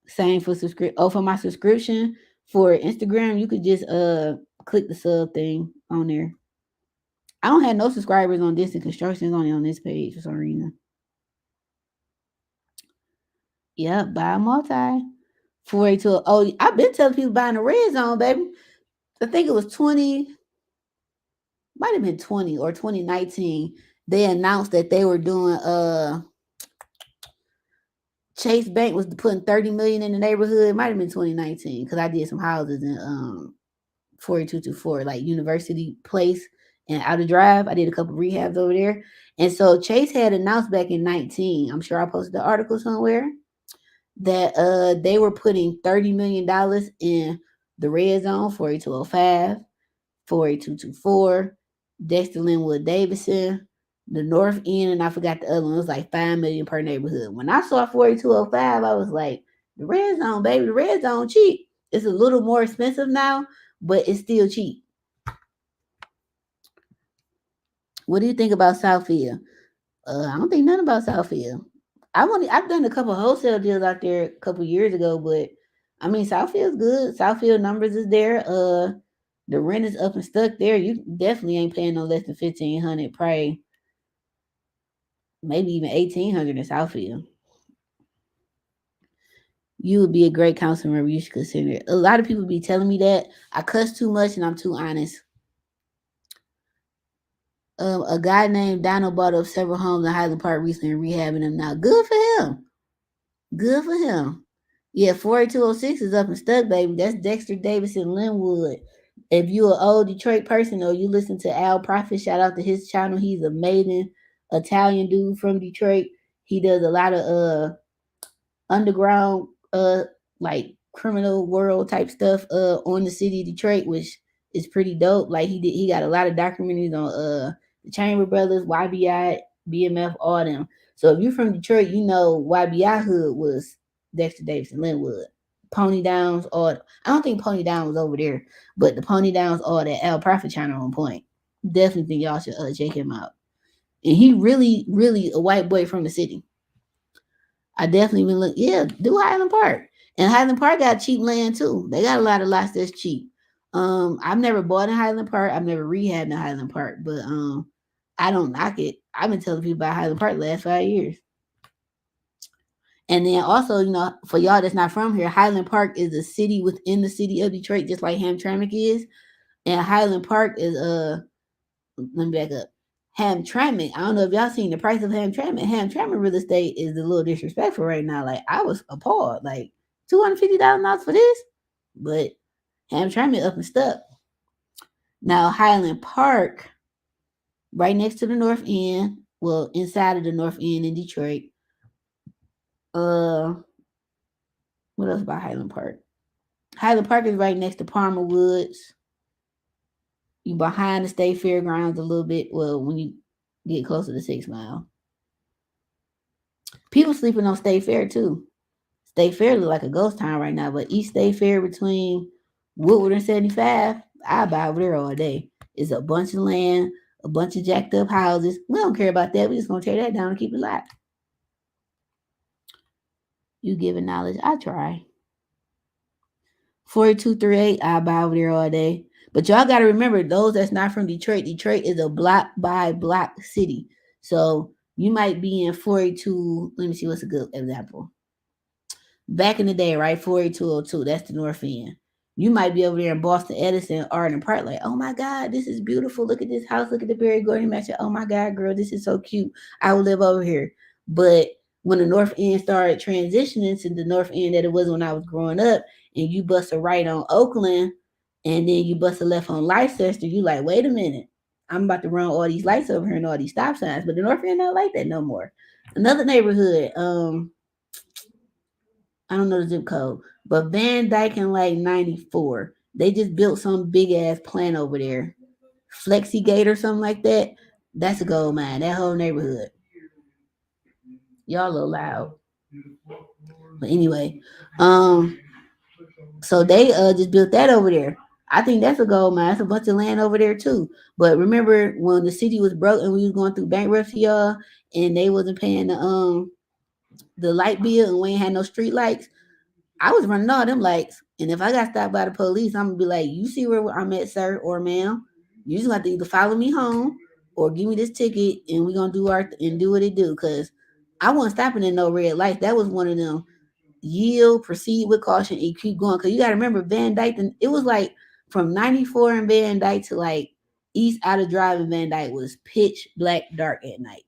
Same for subscription. Oh, for my subscription for Instagram, you could just click the sub thing on there. I don't have no subscribers on Distant Constructions only on this page for some reason. Yep, buy a multi. 482. Oh, I've been telling people buying the red zone, baby. I think it was 20, might have been 20 or 2019. They announced that they were doing Chase Bank was putting 30 million in the neighborhood. It might have been 2019 because I did some houses in 4224, like University Place and Outer Drive. I did a couple rehabs over there. And so Chase had announced back in 19, I'm sure I posted the article somewhere, that they were putting $30 million in the red zone, 48205, 48224, Dexter Linwood Davidson, the North End, and I forgot the other one. It was like 5 million per neighborhood. When I saw 4205, I was like, the red zone, baby, the red zone cheap. It's a little more expensive now, but it's still cheap. What do you think about Southfield? I don't think nothing about Southfield. I've done a couple wholesale deals out there a couple years ago, but I mean Southfield's good. Southfield numbers is there. The rent is up and stuck there. You definitely ain't paying no less than 1,500, probably maybe even 1,800 in Southfield. You would be a great council member. You should consider it. A lot of people be telling me that I cuss too much and I'm too honest. A guy named Donald bought up several homes in Highland Park recently and rehabbing them now. Good for him. Good for him. Yeah, 48206 is up and stuck, baby. That's Dexter Davidson Linwood. If you're an old Detroit person or you listen to Al Prophet, shout out to his channel. He's an amazing Italian dude from Detroit. He does a lot of underground like criminal world type stuff on the city of Detroit, which is pretty dope. Like he got a lot of documentaries on the Chamber Brothers, YBI, BMF, all them. So if you're from Detroit, you know YBI hood was Dexter Davidson Linwood. Pony Downs, or I don't think Pony Down was over there, but the Pony Downs or that Al Prophet channel on point. Definitely think y'all should check him out. And he really, really a white boy from the city. I definitely been look. Yeah, do Highland Park, and Highland Park got cheap land too. They got a lot of lots that's cheap. I've never bought in Highland Park. I've never rehabbed in Highland Park, but I don't knock it. I've been telling people about Highland Park the last 5 years. And then also, for y'all that's not from here, Highland Park is a city within the city of Detroit, just like Hamtramck is. And Highland Park is let me back up. Hamtramck. I don't know if y'all seen the price of Hamtramck. Hamtramck real estate is a little disrespectful right now. Like I was appalled. Like $250,000 for this, but Hamtramck up and stuck. Now Highland Park, right next to the North End. Well, inside of the North End in Detroit. What else about Highland Park? Highland Park is right next to Palmer Woods. You behind the state fairgrounds a little bit. Well, when you get closer to 6 Mile. People sleeping on State Fair too. State Fair look like a ghost town right now, but East State Fair between Woodward and 75, I buy over there all day. It's a bunch of land, a bunch of jacked up houses. We don't care about that. We just gonna tear that down and keep it live. You giving knowledge, I try. 4238, I buy over there all day. But y'all got to remember, those that's not from Detroit, Detroit is a block by block city. So you might be in 42. Let me see what's a good example. Back in the day, right? 48202, that's the North End. You might be over there in Boston, Edison, Arden Park, like, oh my God, this is beautiful. Look at this house. Look at the Berry Gordy mansion. Oh my God, girl, this is so cute. I will live over here. But when the North End started transitioning to the North End that it was when I was growing up, and you bust a right on Oakland, and then you bust a left on Leicester, you like, wait a minute. I'm about to run all these lights over here and all these stop signs. But the North End not like that no more. Another neighborhood, I don't know the zip code, but Van Dyke in like 94. They just built some big ass plant over there. Flexi Gate or something like that. That's a gold mine. That whole neighborhood. Y'all a little loud. But anyway, um, so they just built that over there. I think that's a gold mine. That's a bunch of land over there too. But remember when the city was broke and we was going through bankruptcy, y'all, and they wasn't paying the light bill and we ain't had no street lights. I was running all them lights, and if I got stopped by the police, I'm gonna be like, "You see where I'm at, sir or ma'am? You just have to either follow me home or give me this ticket, and we're gonna do our and do what it do." Cause I wasn't stopping at no red lights. That was one of them. Yield, proceed with caution, and keep going. Cause you gotta remember Van Dyke. It was like from '94 in Van Dyke to like East Outer Drive in Van Dyke was pitch black dark at night.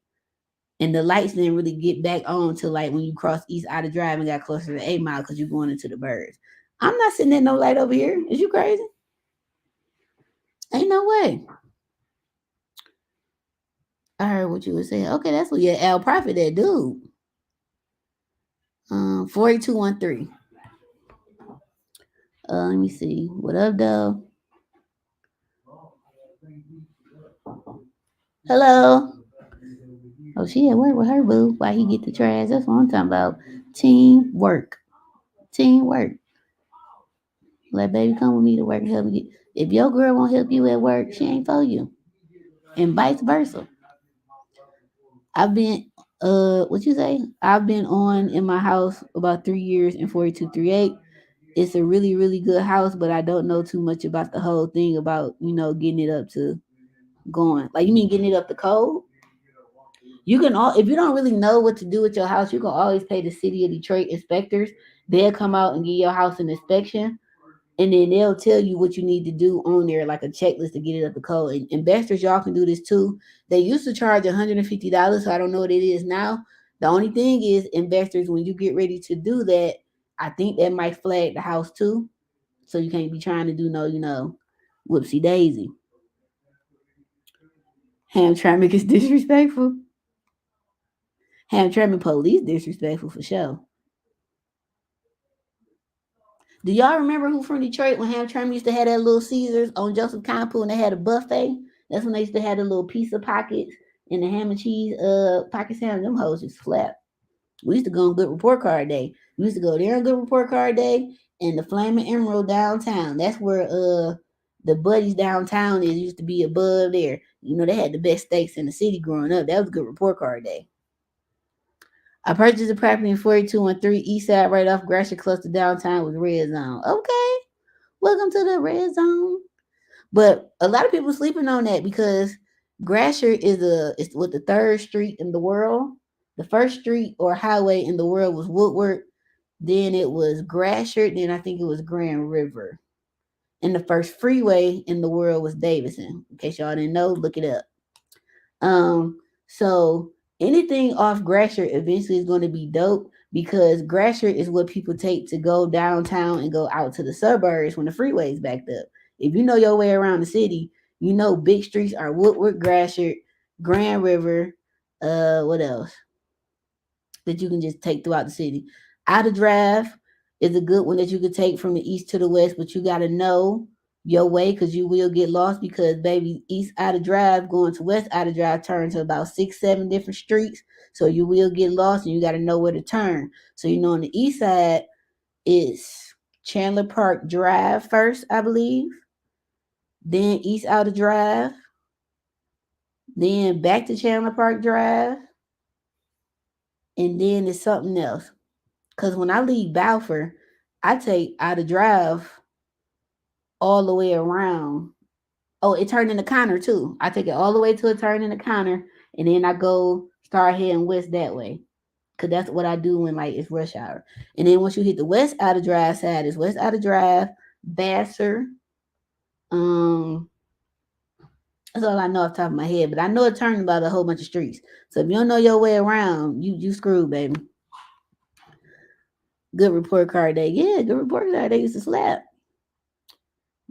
And the lights didn't really get back on till like when you crossed East Outer Drive and got closer to 8 Mile because you're going into the birds. I'm not sitting at no light over here. Is you crazy? Ain't no way. I heard what you were saying. Okay, that's what yeah, Al Prophet, that dude. 4213. Let me see. What up, though? Hello. Oh, she at work with her boo. Why he get the trash? That's what I'm talking about. Teamwork. Teamwork. Let baby come with me to work and help me get. If your girl won't help you at work, she ain't for you. And vice versa. I've been what you say? I've been on in my house about 3 years in 4238. It's a really, really good house, but I don't know too much about the whole thing about, getting it up to going. Like you mean getting it up to code? You can all if you don't really know what to do with your house, you can always pay the city of Detroit inspectors. They'll come out and give your house an inspection, and then they'll tell you what you need to do on there, like a checklist to get it up to code. And investors, y'all can do this too. They used to charge $150, so I don't know what it is now. The only thing is, investors, when you get ready to do that, I think that might flag the house too, so you can't be trying to do no, whoopsie daisy. Hamtramck is disrespectful. Hamtramck police disrespectful for sure. Do y'all remember who from Detroit when Hamtramck used to have that little Caesars on Joseph Campo and they had a buffet? That's when they used to have the little pizza pockets and the ham and cheese pocket sandwich. Them hoes just flat. We used to go on Good Report Card Day. We used to go there on Good Report Card Day and the Flaming Emerald downtown. That's where the Buddies downtown is. Used to be above there. They had the best steaks in the city growing up. That was Good Report Card Day. I purchased a property in 4213 East Side right off Gratiot Cluster downtown with Red Zone. Okay. Welcome to the Red Zone. But a lot of people sleeping on that because Gratiot is what the third street in the world. The first street or highway in the world was Woodward. Then it was Gratiot. Then I think it was Grand River. And the first freeway in the world was Davidson. In case y'all didn't know, look it up. So anything off Gratiot eventually is going to be dope because Gratiot is what people take to go downtown and go out to the suburbs when the freeway is backed up. If you know your way around the city, big streets are Woodward, Gratiot, Grand River, what else that you can just take throughout the city. Outer Drive is a good one that you could take from the east to the west, but you got to know your way because you will get lost because baby east Outer Drive going to west Outer Drive turn to about 6-7 different streets, so you will get lost and you got to know where to turn. So on the east side it's Chandler Park Drive first, I believe, then East Outer Drive, then back to Chandler Park Drive, and then it's something else. Because when I leave Balfour, I take Outer Drive all the way around. Oh, it turned in the Connor too. I take it all the way to a turn in the Connor, and then I go start heading west that way. Cause that's what I do when like it's rush hour. And then once you hit the West Outer Drive side, it's West Outer Drive, Vassar. Um, that's all I know off the top of my head. But I know it turned about a whole bunch of streets. So if you don't know your way around, you screwed, baby. Good report card day. Yeah, good report card day used to slap.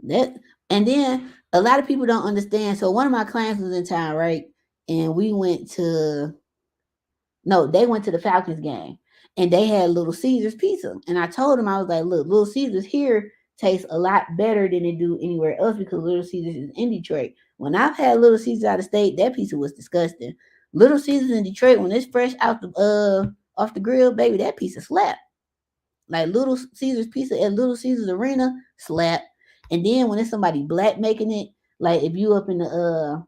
That and then a lot of people don't understand. So one of my clients was in town, right? And we went to no, they went to the Falcons game and they had Little Caesars pizza. And I told them, I was like, look, Little Caesars here tastes a lot better than they do anywhere else because Little Caesars is in Detroit. When I've had Little Caesars out of state, that pizza was disgusting. Little Caesars in Detroit, when it's fresh out the off the grill, baby, that pizza slap. Like Little Caesars pizza at Little Caesars Arena, slap. And then when it's somebody black making it, like if you up in the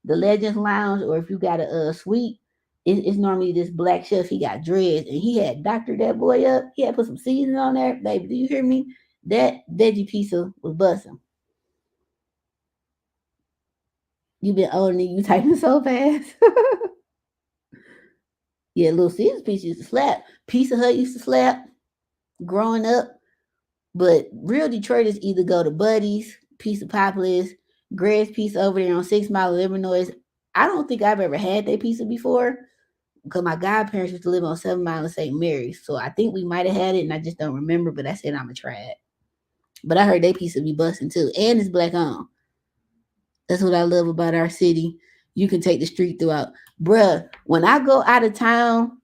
Legends Lounge, or if you got a suite, it's normally this black chef. He got dreads, and he had doctored that boy up. He had put some seasoning on there, baby. Do you hear me? That veggie pizza was busting. You been owning it. You typing so fast. Yeah, Little Caesars pizza used to slap. Pizza Hut used to slap growing up. But real Detroiters either go to Buddy's, Pizza Populous, Greg's Pizza over there on 6 Mile of Illinois. I don't think I've ever had that pizza before because my godparents used to live on 7 Mile of St. Mary's. So I think we might have had it and I just don't remember, but I said I'm going to try it. But I heard they pizza be busting too. And it's black owned. That's what I love about our city. You can take the street throughout. Bruh, when I go out of town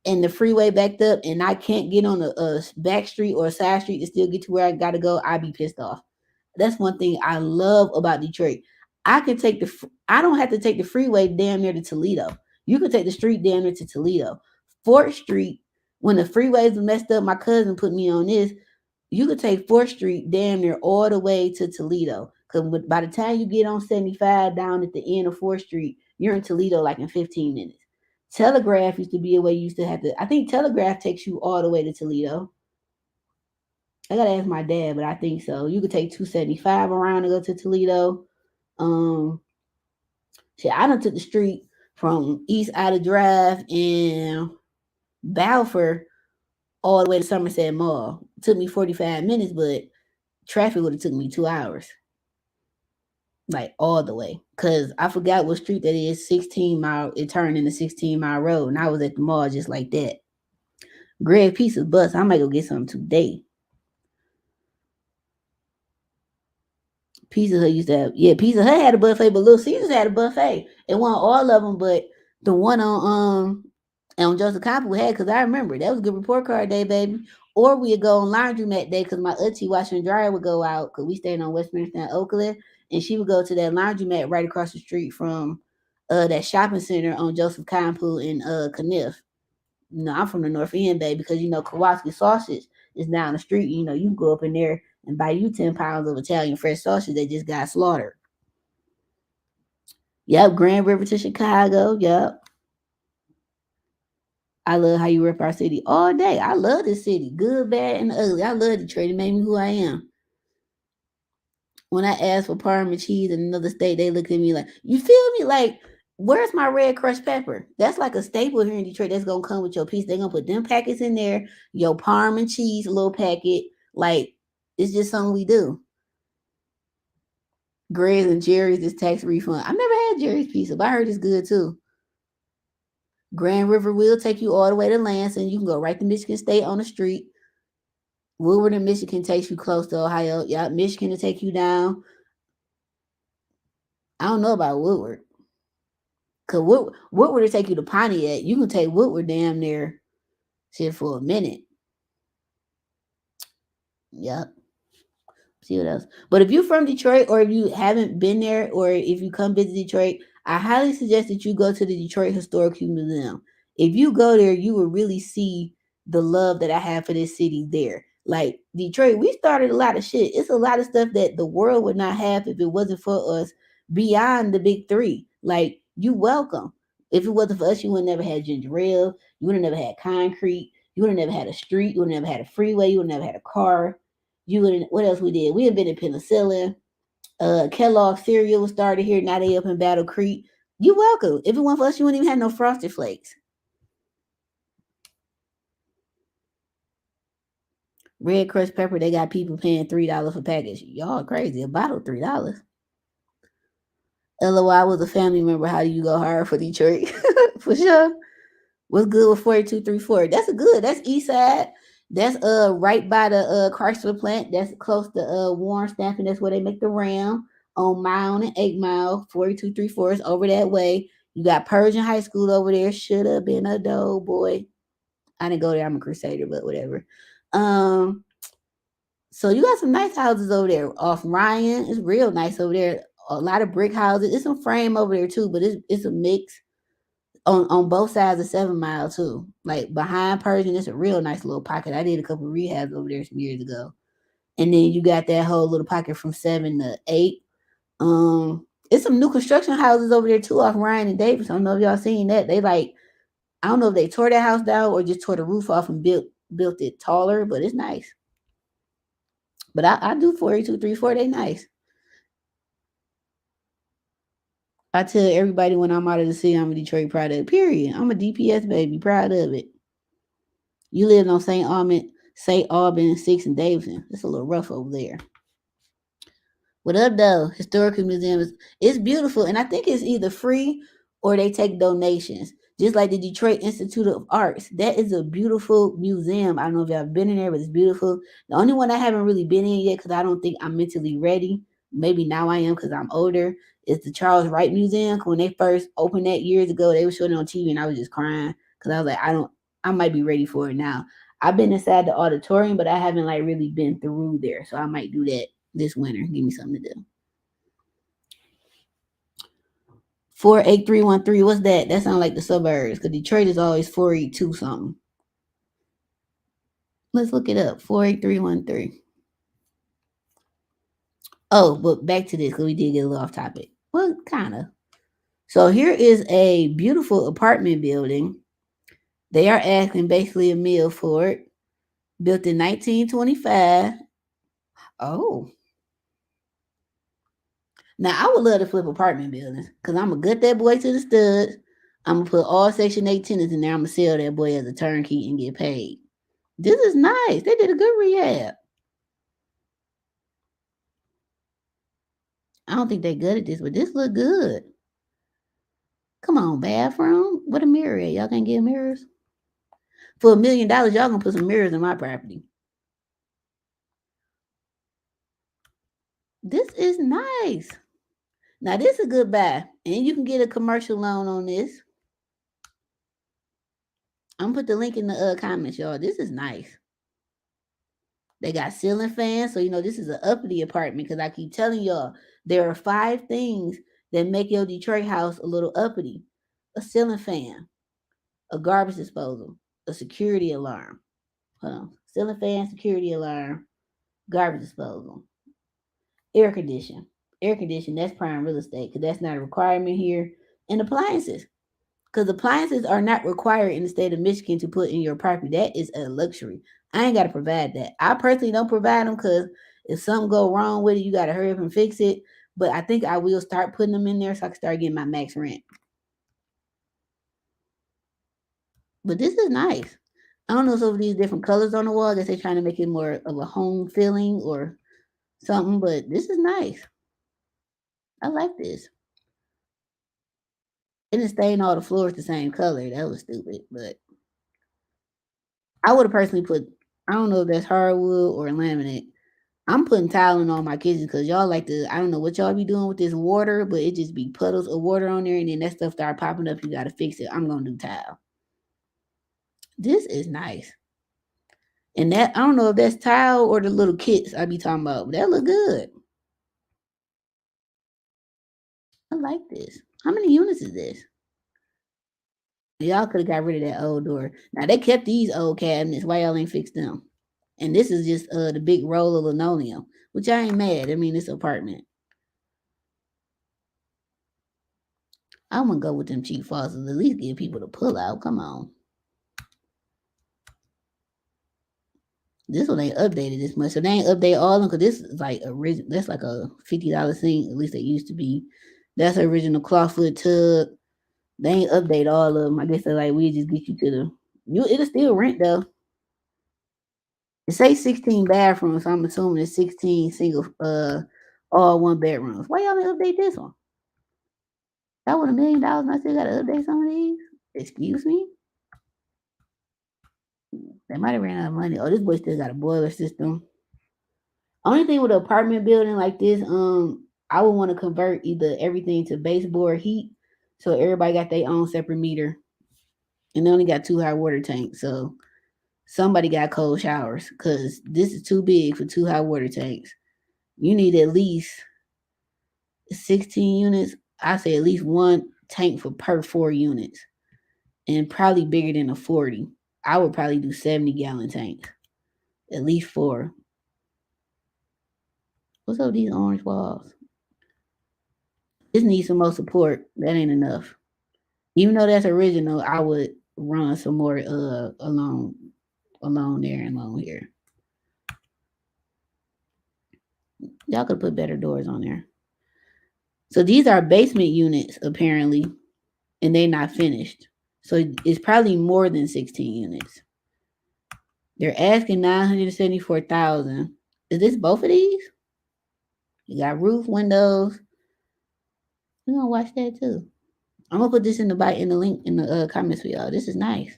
and the freeway backed up and I can't get on a back street or a side street to still get to where I got to go, I be pissed off. That's one thing I love about Detroit. I don't have to take the freeway damn near to Toledo. You can take the street damn near to Toledo. 4th Street, when the freeways were messed up, my cousin put me on this. You could take 4th Street damn near all the way to Toledo. Because by the time you get on 75 down at the end of 4th Street, you're in Toledo like in 15 minutes. Telegraph used to be a way you used to have to. I think Telegraph takes you all the way to Toledo. I gotta ask my dad, but I think so. You could take 275 around to go to Toledo. Um, shit, I done took the street from East Ida Drive and Balfour all the way to Somerset Mall. It took me 45 minutes, but traffic would have took me 2 hours. Like all the way. Cause I forgot what street that is. 16 Mile. It turned into 16 Mile Road. And I was at the mall just like that. Greg Pizza bus. I might go get something today. Pizza Hut used to have, yeah, Pizza Hut had a buffet, but Little Caesars had a buffet. It wasn't all of them, but the one on Joseph Campbell had, because I remember that was a good report card day, baby. Or we'd go on laundromat day because my auntie washing and dryer would go out because we stayed on Westminster and Oakland, and she would go to that laundromat right across the street from that shopping center on Joseph Campbell in Kniff. You know, I'm from the North End, baby, because you know Kowalski sausage is down the street. You know, you can go up in there and buy you 10 pounds of Italian fresh sausage that just got slaughtered. Yep, Grand River to Chicago. Yep. I love how you rep our city all day. I love this city, good, bad, and ugly. I love Detroit. It made me who I am. When I asked for Parmesan cheese in another state, they looked at me like, you feel me? Like, where's my red crushed pepper? That's like a staple here in Detroit. That's gonna come with your piece. They're gonna put them packets in there, your Parmesan cheese, a little packet. Like, it's just something we do. Gray's and Jerry's is tax refund. I've never had Jerry's pizza, but I heard it's good too. Grand River will take you all the way to Lansing. You can go right to Michigan State on the street. Woodward in Michigan takes you close to Ohio. Yeah, Michigan to take you down. I don't know about Woodward. Cause Woodward to take you to Pontiac. You can take Woodward damn near shit for a minute. Yep. See what else. But if you're from Detroit or if you haven't been there or if you come visit Detroit, I highly suggest that you go to the Detroit Historical Museum. If you go there, you will really see the love that I have for this city there. Like Detroit, we started a lot of shit. It's a lot of stuff that the world would not have if it wasn't for us beyond the big three. Like, you welcome. If it wasn't for us, you would never had ginger ale. You would have never had concrete. You would have never had a street. You would have never had a freeway. You would have never had a car. You would what else we did? We had been in penicillin. Kellogg cereal was started here. Now they up in Battle Creek. You welcome. If it weren't for us, you wouldn't even have no Frosted Flakes. Red crushed pepper, they got people paying $3 for package. Y'all crazy. A bottle $3. LOI was a family member. How do you go hard for Detroit? For sure. What's good with 4234? That's a good. That's east side. That's right by the Chrysler plant. That's close to Warren Stamping. That's where they make the Ram on Mile and 8 Mile. 4234 is over that way. You got Persian High School over there. Should have been a doughboy. I didn't go there. I'm a Crusader, but whatever. Um, so you got some nice houses over there. Off Ryan, it's real nice over there. A lot of brick houses. It's some frame over there too, but it's a mix on both sides of 7 Mile too. Like behind Persian, it's a real nice little pocket. I did a couple of rehabs over there some years ago. And then you got that whole little pocket from 7 to 8. It's some new construction houses over there too off Ryan and Davis. I don't know if y'all seen that. They like I don't know if they tore that house down or just tore the roof off and built it taller, but it's nice. But I do 4234, they nice. I tell everybody when I'm out of the city, I'm a Detroit product. Period. I'm a DPS baby, proud of it. You live on St. Albans, 6 and Davidson. It's a little rough over there. What up though? Historical museums. It's beautiful, and I think it's either free or they take donations. Just like the Detroit Institute of Arts. That is a beautiful museum. I don't know if y'all been in there, but it's beautiful. The only one I haven't really been in yet because I don't think I'm mentally ready. Maybe now I am because I'm older. Is the Charles Wright Museum. When they first opened that years ago, they were showing it on TV and I was just crying because I was like, I might be ready for it now. I've been inside the auditorium, but I haven't like really been through there. So I might do that this winter. Give me something to do. 48313. What's that? That sounds like the suburbs. Because Detroit is always 482 something. Let's look it up. 48313. Oh, but back to this because we did get a little off topic. Well, kind of. So here is a beautiful apartment building. They are asking basically a meal for it. Built in 1925. Oh, now I would love to flip apartment buildings because I'm gonna gut that boy to the studs. I'm gonna put all Section 8 tenants in there. I'm gonna sell that boy as a turnkey and get paid. This is nice. They did a good rehab. I don't think they good at this, but this look good. Come on, bathroom. What a mirror at? Y'all can't get mirrors? For $1 million, y'all gonna put some mirrors in my property. This is nice. Now this is a good buy. And you can get a commercial loan on this. I'm gonna put the link in the comments, y'all. This is nice. They got ceiling fans, so you know this is an uppity apartment because I keep telling y'all there are 5 things that make your Detroit house a little uppity: a ceiling fan, a garbage disposal, a security alarm. Hold on, ceiling fan, security alarm, garbage disposal, air condition. Air condition, that's prime real estate because that's not a requirement here. And appliances, because appliances are not required in the state of Michigan to put in your property. That is a luxury. I ain't got to provide that. I personally don't provide them because if something go wrong with it, you got to hurry up and fix it. But I think I will start putting them in there so I can start getting my max rent. But this is nice. I don't know if these different colors on the wall. I guess they're trying to make it more of a home feeling or something. But this is nice. I like this. And it's staying all the floors the same color. That was stupid. But I would have personally put, I don't know if that's hardwood or laminate. I'm putting tile in all my kitchen because y'all like to, I don't know what y'all be doing with this water, but it just be puddles of water on there and then that stuff start popping up. You got to fix it. I'm going to do tile. This is nice. And that, I don't know if that's tile or the little kits I be talking about, but that look good. I like this. How many units is this? Y'all could have got rid of that old door. Now they kept these old cabinets. Why y'all ain't fixed them? And this is just the big roll of linoleum, which I ain't mad. I mean, it's an apartment. I'm gonna go with them cheap faucets. At least give people to pull out. Come on. This one ain't updated this much, so they ain't update all of them because this is like original. That's like a $50 thing. At least they used to be. That's the original clawfoot tub. They ain't update all of them. I guess they like we just get you to the. You it'll still rent though. It say 16 bathrooms, so I'm assuming it's 16 single all one bedrooms. Why y'all didn't update this one? That was $1 million and I still gotta update some of these. Excuse me? They might have ran out of money. Oh, this boy still got a boiler system. Only thing with an apartment building like this, I would want to convert either everything to baseboard heat, so everybody got their own separate meter, and they only got 2 hot water tanks. So somebody got cold showers because this is too big for 2 hot water tanks. You need at least 16 units. I say at least one tank for per 4 units, and probably bigger than a 40. I would probably do 70-gallon tanks, at least four. What's up with these orange walls? This needs some more support. That ain't enough. Even though that's original, I would run some more along there and along here. Y'all could put better doors on there. So these are basement units apparently, and they're not finished. So it's probably more than 16 units. They're asking 974,000. Is this both of these? You got roof, windows. We're gonna watch that too. I'm gonna put this in the bite in the link in the comments for y'all. This is nice.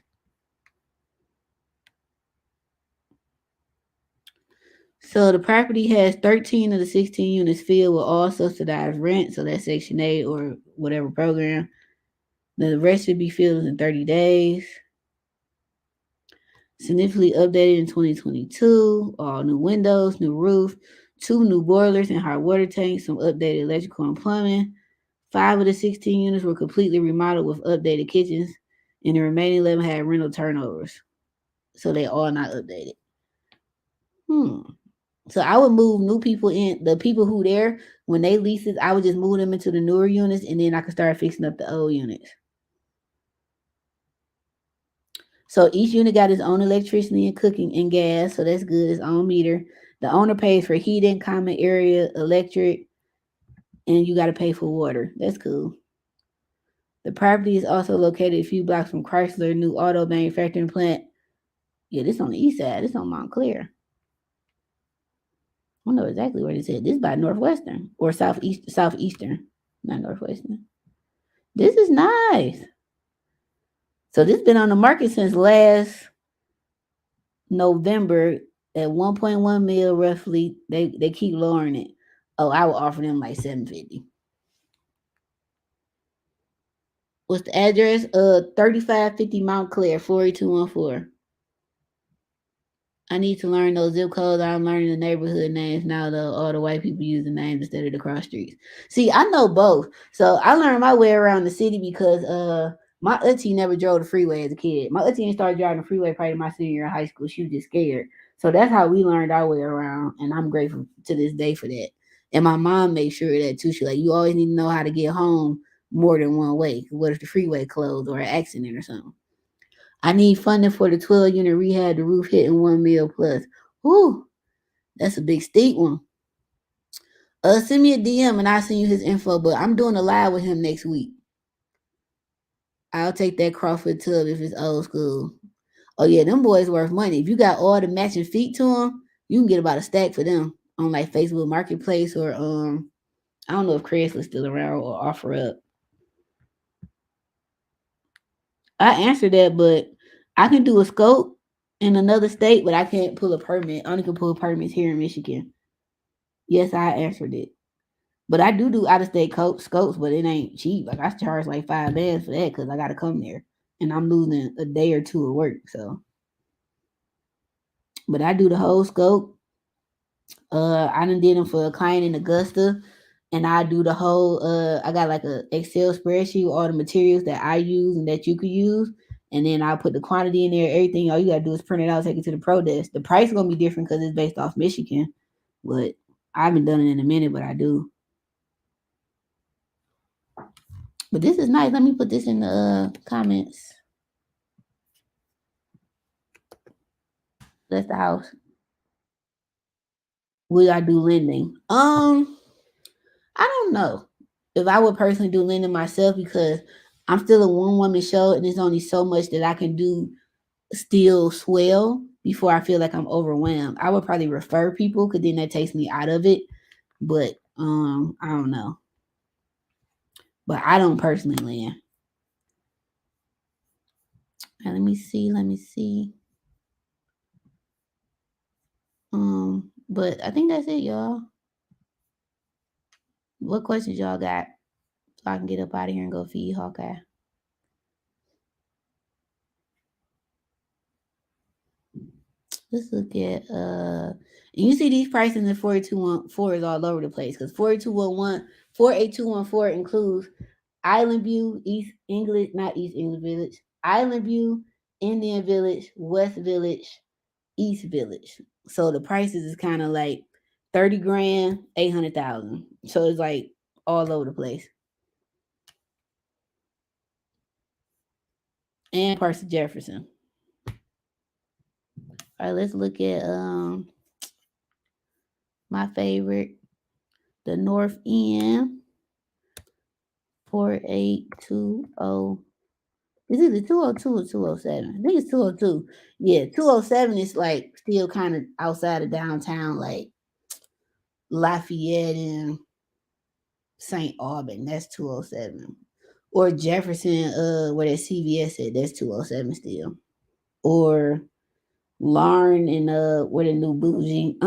So the property has 13 of the 16 units filled with all subsidized rent. So that's Section 8 or whatever program. Then the rest should be filled in 30 days. Significantly updated in 2022. All new windows, new roof, 2 new boilers and hot water tanks, some updated electrical and plumbing. 5 of the 16 units were completely remodeled with updated kitchens, and the remaining 11 had rental turnovers. So they all not updated. So I would move new people in, the people who there when they leases, I would just move them into the newer units, and then I could start fixing up the old units. So each unit got its own electricity and cooking and gas, so that's good. Its own meter. The owner pays for heating, common area, electric, and you got to pay for water. That's cool. The property is also located a few blocks from Chrysler new auto manufacturing plant. Yeah, this on the east side. This on Montclair. I don't know exactly where this is. This is by Northwestern or Southeastern, not Northwestern. This is nice. So this been on the market since last November at 1.1 mil roughly. They keep lowering it. Oh, I would offer them like 750. What's the address? 3550 Montclair 48214. I need to learn those zip codes. I'm learning the neighborhood names now, though. All the white people use the names instead of the cross streets. See, I know both. So I learned my way around the city because my auntie never drove the freeway as a kid. My auntie didn't start driving the freeway probably my senior year in high school. She was just scared. So that's how we learned our way around, and I'm grateful to this day for that. And my mom made sure of that too. She like, you always need to know how to get home more than one way. What if the freeway closed or an accident or something? I need funding for the 12-unit rehab, the roof hitting 1 mil plus. Whew, that's a big steep one. Send me a DM and I'll send you his info. But I'm doing a live with him next week. I'll take that Crawford tub if it's old school. Oh yeah, them boys worth money. If you got all the matching feet to them, you can get about a stack for them on like Facebook Marketplace or I don't know if Craigslist still around or OfferUp. I answered that, but I can do a scope in another state, but I can't pull a permit. I only can pull permits here in Michigan. Yes, I answered it. But I do out of state scopes, but it ain't cheap. Like I charge like $5 for that because I gotta come there, and I'm losing a day or two of work. So, but I do the whole scope. I done did them for a client in Augusta, and I do the whole. I got like a Excel spreadsheet with all the materials that I use and that you could use, and then I put the quantity in there. Everything all you gotta do is print it out, take it to the pro desk. The price is gonna be different because it's based off Michigan, but I haven't done it in a minute, but I do. But this is nice. Let me put this in the comments. That's the house. Would I do lending? I don't know if I would personally do lending myself because I'm still a one woman show and there's only so much that I can do still swell. before I feel like I'm overwhelmed. I would probably refer people because then that takes me out of it. But I don't know. But I don't personally land. Let me see. Let me see. But I think that's it, y'all. What questions y'all got? So I can get up out of here and go feed Hawkeye. Let's look at and you see these prices in 48214 is all over the place because 48211 48214 includes Island View, East English, not East English Village, Island View, Indian Village, West Village, East Village. So the prices is kind of like 30 grand, 800,000. So it's like all over the place. And parts of Jefferson. All right, let's look at my favorite, the North End, 4820. Is it the 202 or 207? I think it's 202. Yeah, 207 is like still kind of outside of downtown, like Lafayette and St. Albans. That's 207. Or Jefferson, where that CVS at, that's 207 still. Or Larn and where the new bougie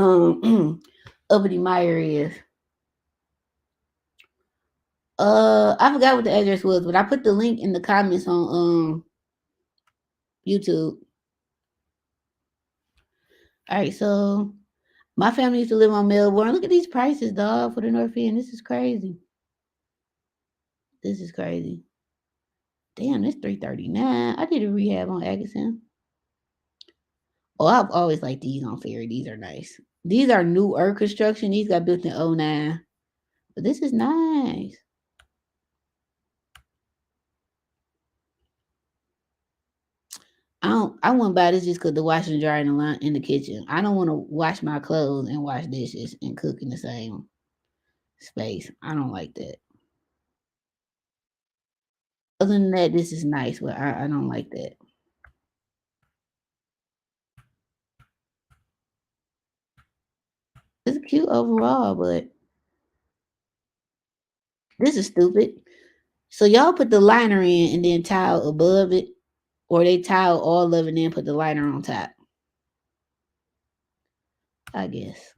Uppity Meyer is. I forgot what the address was, but I put the link in the comments on YouTube. All right, so my family used to live on Melbourne. Look at these prices, dog, for the North End. This is crazy. This is crazy. Damn, that's 339. I did a rehab on Atkinson. Oh, I've always liked these on Ferry. These are nice. These are newer construction. These got built in '09. But this is nice. I wouldn't buy this just because the washer and dryer in the kitchen. I don't want to wash my clothes and wash dishes and cook in the same space. I don't like that. Other than that, this is nice, but I don't like that. It's cute overall, but this is stupid. So y'all put the liner in and then tile above it, or they tile all of it and then put the liner on top. I guess.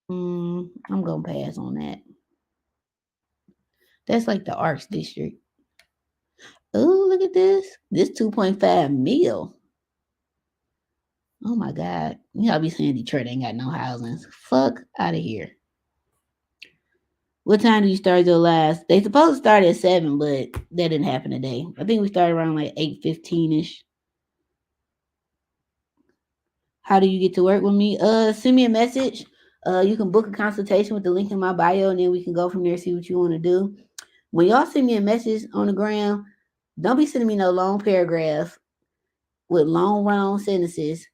I'm gonna pass on that. That's like the Arts District. Oh, look at this. This 2.5 mil. Oh my God. Y'all be saying Detroit ain't got no housings. Fuck out of here. What time do you start your last? They supposed to start at 7, but that didn't happen today. I think we started around like 8:15ish. How do you get to work with me? Send me a message. You can book a consultation with the link in my bio, and then we can go from there, see what you want to do. When y'all send me a message on the gram, don't be sending me no long paragraph with long run-on sentences.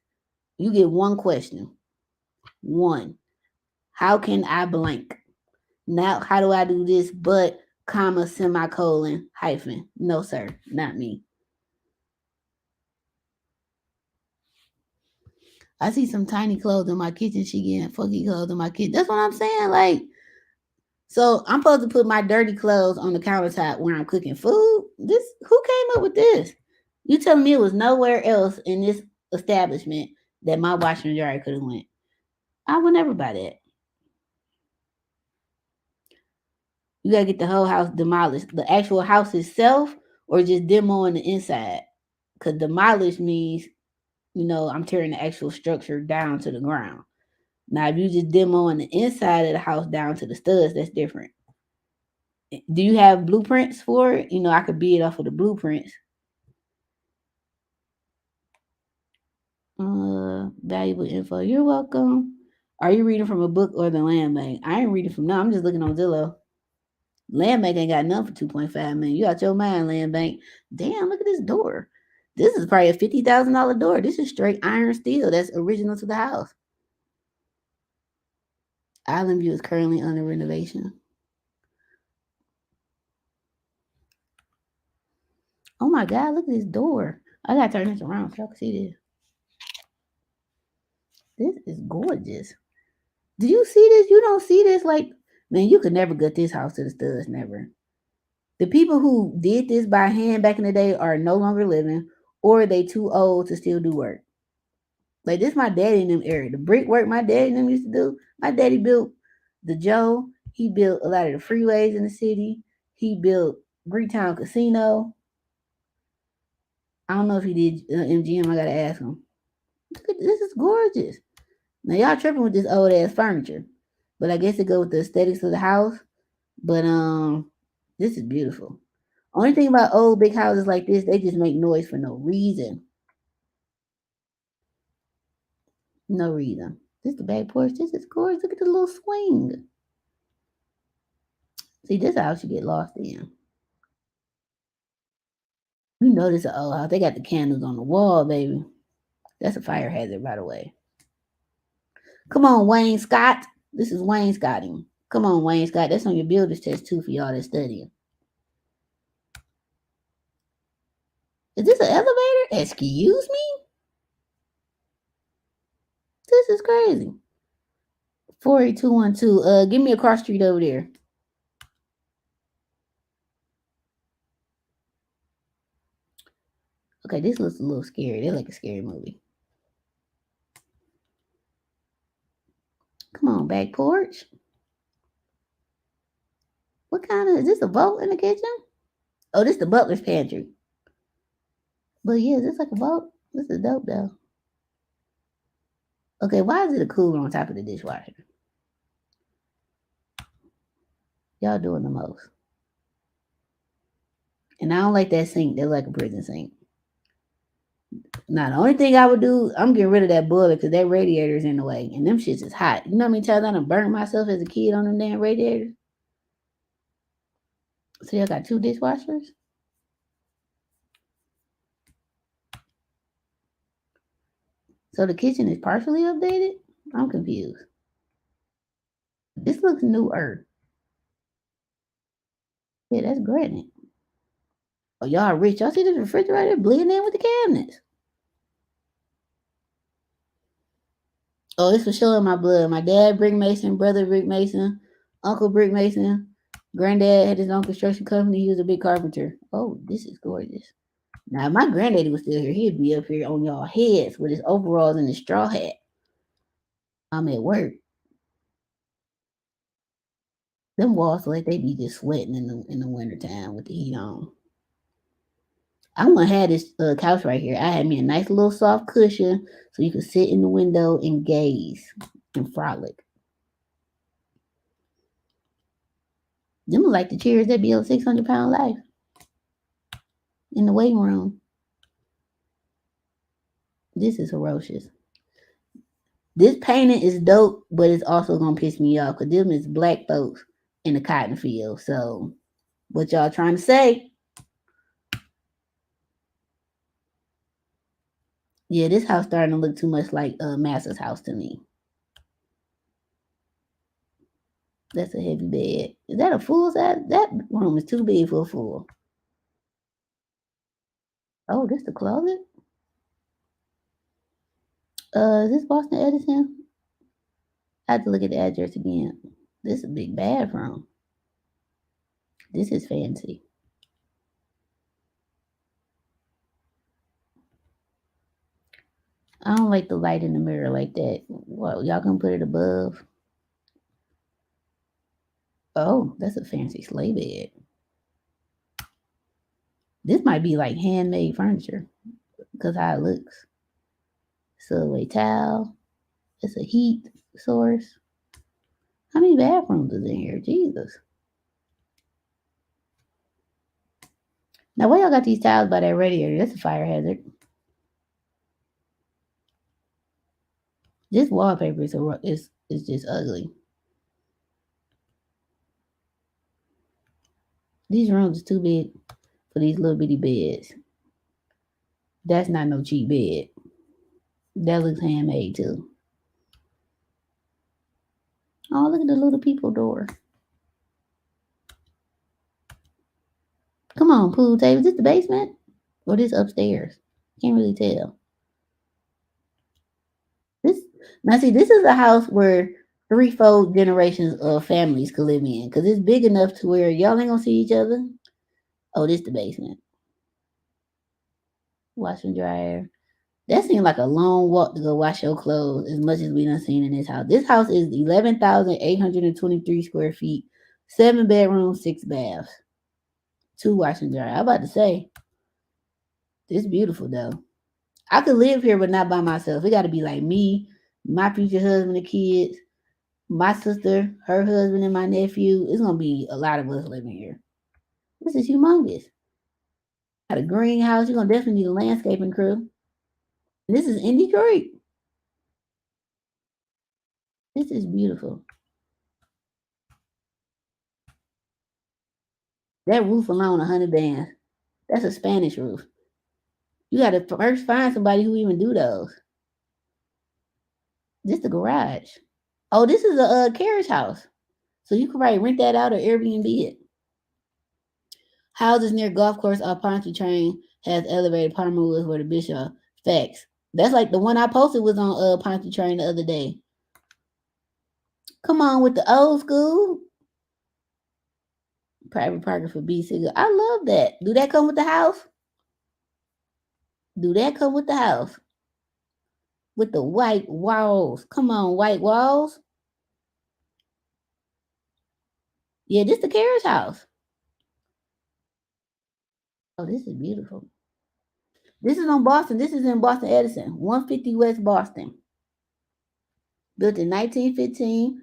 You get one question. One. How can I blank? Now, how do I do this? But, comma, semicolon, hyphen. No, sir, not me. I see some tiny clothes in my kitchen. She getting funky clothes in my kitchen. That's what I'm saying. Like, so I'm supposed to put my dirty clothes on the countertop when I'm cooking food. This who came up with this? You telling me it was nowhere else in this establishment that my washer and dryer could have went? I would never buy that. You gotta get the whole house demolished. The actual house itself, or just demo on the inside. Cause demolish means, I'm tearing the actual structure down to the ground. Now, if you just demo on the inside of the house down to the studs, that's different. Do you have blueprints for it? I could bid off of the blueprints. Valuable info. You're welcome. Are you reading from a book or the land bank? I ain't reading from no. I'm just looking on Zillow. Land bank ain't got none for 2.5 million. You got your mind, land bank. Damn, look at this door. This is probably a $50,000 door. This is straight iron steel. That's original to the house. Island View is currently under renovation. Oh my God, look at this door. I gotta turn this around so y'all can see this. This is gorgeous. Do you see this? You don't see this? Like, man, you could never get this house to the studs, never. The people who did this by hand back in the day are no longer living, or they too old to still do work. Like this, my daddy in them area. The brick work my daddy and them used to do. My daddy built the Joe. He built a lot of the freeways in the city. He built Greektown Casino. I don't know if he did MGM. I gotta ask him. Look at this, is gorgeous. Now y'all tripping with this old ass furniture, but I guess it goes with the aesthetics of the house. But this is beautiful. Only thing about old big houses like this, they just make noise for no reason. No reason. This the back porch. This is gorgeous. Look at the little swing. See, this house you get lost in. You know this an old house. They got the candles on the wall, baby. That's a fire hazard, by the way. Come on, Wayne Scott. This is Wayne Scotting. Come on, Wayne Scott. That's on your builder's test too for y'all that's studying. Is this an elevator? Excuse me? This is crazy. 48212. Give me a cross street over there. Okay, this looks a little scary. They're like a scary movie. Come on, back porch. What kind of is this a vault in the kitchen? Oh, this the butler's pantry. But yeah, is this like a vault? This is dope though. Okay, why is it a cooler on top of the dishwasher? Y'all doing the most. And I don't like that sink. They're like a prison sink. Now the only thing I would do, I'm getting rid of that boiler because that radiator is in the way, and them shits is hot. You know how many times I done burnt myself as a kid on them damn radiators? So y'all got two dishwashers? So the kitchen is partially updated? I'm confused. This looks newer. Yeah, that's granite. Oh, y'all rich. Y'all see this refrigerator blending in with the cabinets. Oh, it's for showing my blood. My dad, Brick Mason, brother, Brick Mason, uncle, Brick Mason. Granddad had his own construction company. He was a big carpenter. Oh, this is gorgeous. Now, if my granddaddy was still here, he'd be up here on y'all heads with his overalls and his straw hat. I'm at work. Them walls like they be just sweating in the wintertime with the heat on. I'm gonna have this couch right here. I had me a nice little soft cushion so you could sit in the window and gaze and frolic. Them are like the chairs that be on 600-pound life in the waiting room. This is ferocious. This painting is dope, but it's also gonna piss me off because them is black folks in the cotton field. So, what y'all trying to say? Yeah, this house starting to look too much like Master's house to me. That's a heavy bed. Is that a full size? That room is too big for a full. Oh, this the closet? Is this Boston Edison? I have to look at the address again. This is a big bathroom. This is fancy. I don't like the light in the mirror like that. What, y'all gonna put it above? Oh, that's a fancy sleigh bed. This might be like handmade furniture because how it looks. Subway towel. It's a heat source. How many bathrooms is in here? Jesus. Now, why y'all got these towels by that radiator? That's a fire hazard. This wallpaper is just ugly. These rooms are too big for these little bitty beds. That's not no cheap bed. That looks handmade too. Oh, look at the little people door. Come on, pool table. Is this the basement? Or this upstairs. Can't really tell. This now see this is a house where threefold generations of families could live in because it's big enough to where y'all ain't gonna see each other. Oh, this the basement. Wash and dryer. That seemed like a long walk to go wash your clothes as much as we done seen in this house. This house is 11,823 square feet, 7 bedrooms, 6 baths, two wash and dryer. I'm about to say, this beautiful though. I could live here but not by myself. It gotta be like me, my future husband, the kids, my sister, her husband, and my nephew. It's gonna be a lot of us living here. This is humongous. Got a greenhouse. You're gonna definitely need a landscaping crew. And this is in Detroit. This is beautiful. That roof alone, 100 bands. That's a Spanish roof. You got to first find somebody who even do those. This the garage. Oh, this is a carriage house. So you can probably rent that out or Airbnb it. Houses near golf course or Pontchartrain has elevated Palmer Woods where the Bishop. Facts. That's like the one I posted was on Pontchartrain the other day. Come on with the old school. Private parking for B single. I love that. Do that come with the house? Do that come with the house? With the white walls. Come on, white walls. Yeah, this the carriage house. Oh, this is beautiful. This is on Boston. This is in Boston Edison, 150 West Boston. Built in 1915.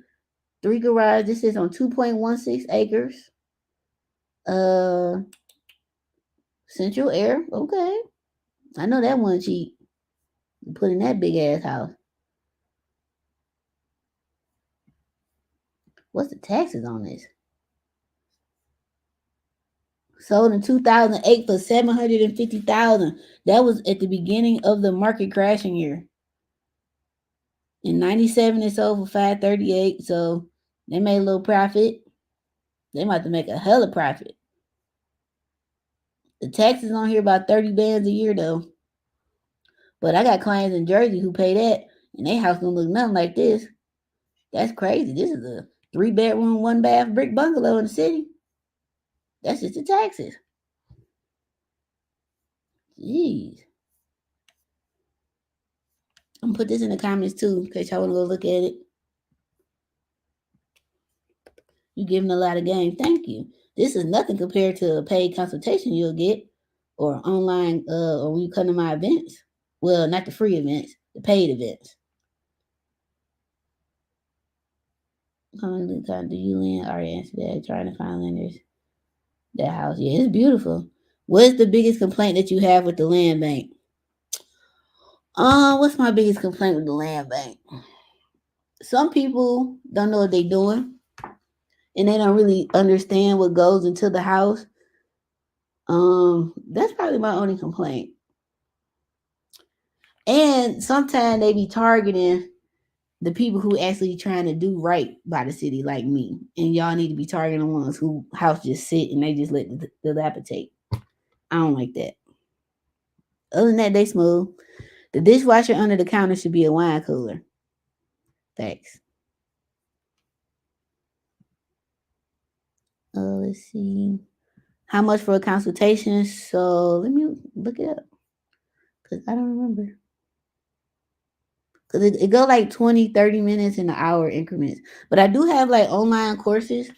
Three garage. This is on 2.16 acres. Uh, Central Air. Okay, I know that one cheap. Put in that big ass house. What's the taxes on this? Sold in 2008 for 750,000. That was at the beginning of the market crashing year. In 97, it sold for 538. So they made a little profit. They might have to make a hell of profit. The taxes on here about 30 bands a year though. But I got clients in Jersey who pay that, and their house don't look nothing like this. That's crazy. This is a 3 bedroom, 1 bath brick bungalow in the city. That's just the taxes. Jeez. I'm gonna put this in the comments too, in case y'all wanna go look at it. You giving a lot of game. Thank you. This is nothing compared to a paid consultation you'll get or online or when you come to my events. Well, not the free events, the paid events. How many times do you land? I already answered that. Trying to find lenders. That house, yeah, it's beautiful. What's the biggest complaint that you have with the land bank? What's my biggest complaint with the land bank? Some people don't know what they're doing, and they don't really understand what goes into the house. That's probably my only complaint. And sometimes they be targeting the people who actually trying to do right by the city, like me. And y'all need to be targeting the ones who house just sit and they just let the dilapidate. I don't like that. Other than that, they smooth. The dishwasher under the counter should be a wine cooler. Thanks. Let's see. How much for a consultation? So let me look it up because I don't remember. Because it go like 20, 30 minutes in the hour increments. But I do have like online courses.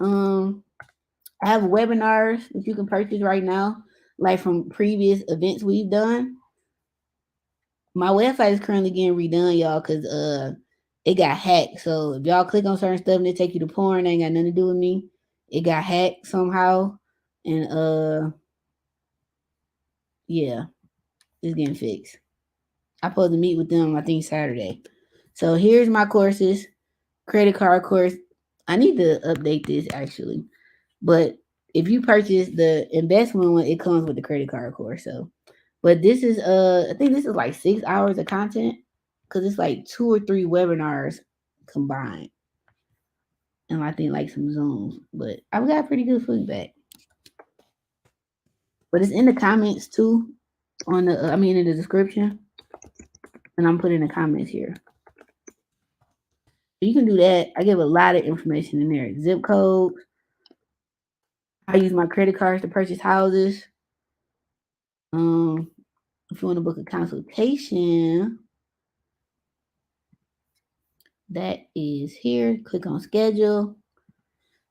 Um, I have webinars that you can purchase right now, like from previous events we've done. My website is currently getting redone, y'all, because it got hacked. So if y'all click on certain stuff and they take you to porn, they ain't got nothing to do with me. It got hacked somehow. And yeah, it's getting fixed. I'm supposed to meet with them, I think, Saturday. So here's my courses. Credit card course. I need to update this actually. But if you purchase the investment one, it comes with the credit card course. So but this is I think this is like 6 hours of content because it's like 2 or 3 webinars combined. And I think like some Zooms. But I've got pretty good feedback. but it's in the comments too. On the, I mean, in the description, and I'm putting the comments here. So you can do that. I give a lot of information in there. Zip codes. I use my credit cards to purchase houses. Um, if you want to book a consultation, that is here. Click on schedule.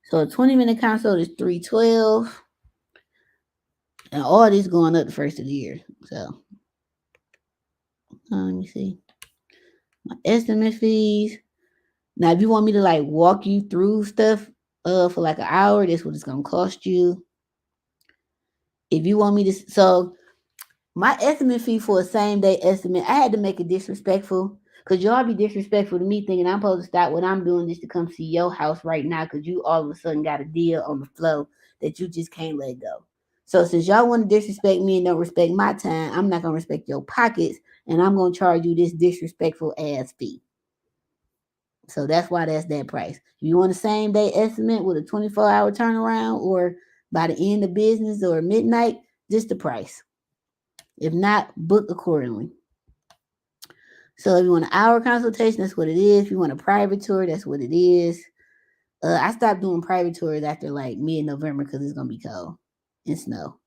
So a 20-minute consult is $312, and all this going up the first of the year. So let me see my estimate fees. Now, if you want me to like walk you through stuff, for like an hour, that's what it's gonna cost you. If you want me to, so my estimate fee for a same day estimate, I had to make it disrespectful because y'all be disrespectful to me thinking I'm supposed to stop what I'm doing just to come see your house right now because you all of a sudden got a deal on the flow that you just can't let go. So since y'all want to disrespect me and don't respect my time, I'm not gonna respect your pockets and I'm gonna charge you this disrespectful ass fee. So that's why that's that price. If you want a same day estimate with a 24-hour turnaround or by the end of business or midnight, just the price. If not, book accordingly. So if you want an hour consultation, that's what it is. If you want a private tour, that's what it is. I stopped doing private tours after like mid-November because it's gonna be cold and snow.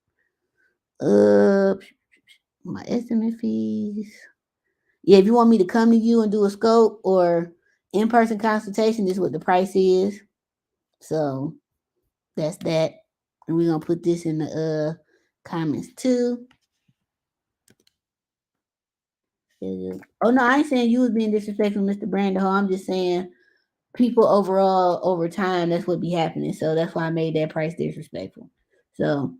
My estimate fees. Yeah, if you want me to come to you and do a scope or in-person consultation, this is what the price is. So that's that. And we're gonna put this in the comments too. Oh no, I ain't saying you was being disrespectful, Mr. Brandon. I'm just saying people overall over time, that's what be happening. So that's why I made that price disrespectful. So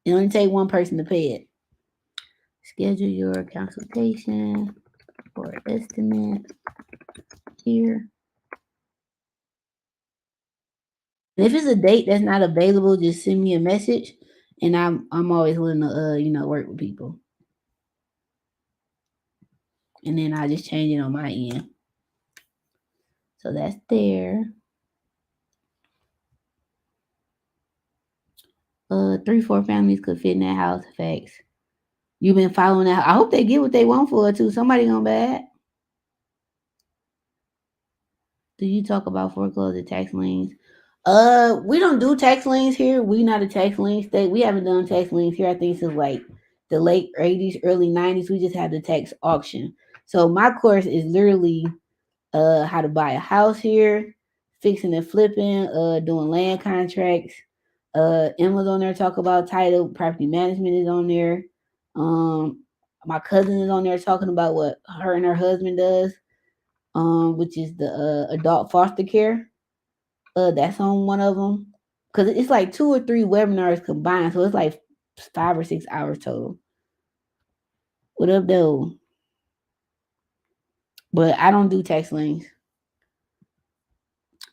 it only take one person to pay it. Schedule your consultation or estimate here. And if it's a date that's not available, just send me a message, and I'm always willing to work with people. And then I just change it on my end. So that's there. 3-4 families could fit in that house. Facts. You've been following that. I hope they get what they want for it too. Somebody gonna bad. Do you talk about foreclosure tax liens? We don't do tax liens here. We not a tax lien state. We haven't done tax liens here. I think since like the late 80s, early 90s. We just had the tax auction. So my course is literally how to buy a house here, fixing and flipping, doing land contracts. Emma's on there talk about title, property management is on there. Um, my cousin is on there talking about what her and her husband does, which is the adult foster care. That's on one of them because it's like 2 or 3 webinars combined, so it's like 5 or 6 hours total. What up, though? But I don't do tax liens.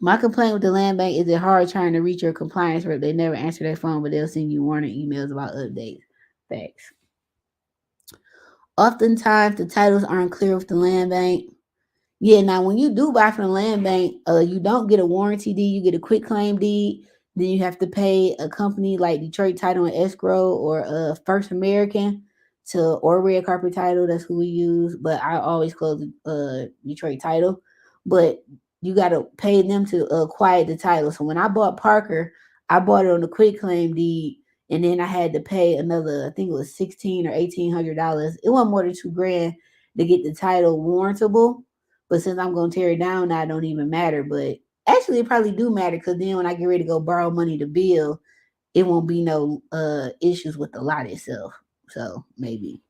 My complaint with the land bank is it hard trying to reach your compliance rep. They never answer their phone, but they'll send you warning emails about updates. Facts. Oftentimes, the titles aren't clear with the land bank. Yeah, now when you do buy from the land bank, you don't get a warranty deed, you get a quick claim deed. Then you have to pay a company like Detroit Title and Escrow or First American to or Red Carpet Title. That's who we use. But I always close Detroit Title. But you gotta pay them to quiet the title. So when I bought Parker, I bought it on the quick claim deed, and then I had to pay another, I think it was $1,600 or $1,800. It wasn't more than $2,000 to get the title warrantable. But since I'm gonna tear it down, that don't even matter. But actually, it probably do matter because then when I get ready to go borrow money to build, it won't be no issues with the lot itself. So maybe.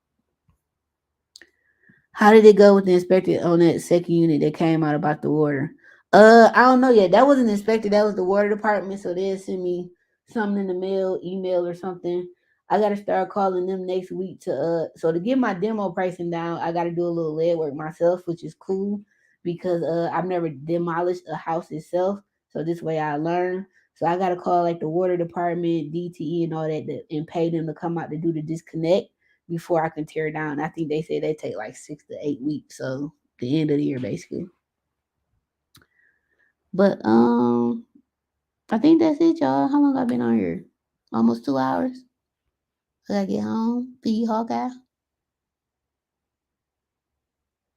How did it go with the inspector on that second unit that came out about the water? I don't know yet. That wasn't inspected. That was the water department. So they'll send me something in the mail, email or something. I gotta start calling them next week to so to get my demo pricing down, I gotta do a little lead work myself, which is cool because I've never demolished a house itself. So this way I learn. So I gotta call like the water department, DTE and all that and pay them to come out to do the disconnect before I can tear it down. I think they say they take like 6 to 8 weeks, so the end of the year basically. But I think that's it, y'all. How long I been on here? Almost 2 hours. I gotta get home, feed Hawkeye.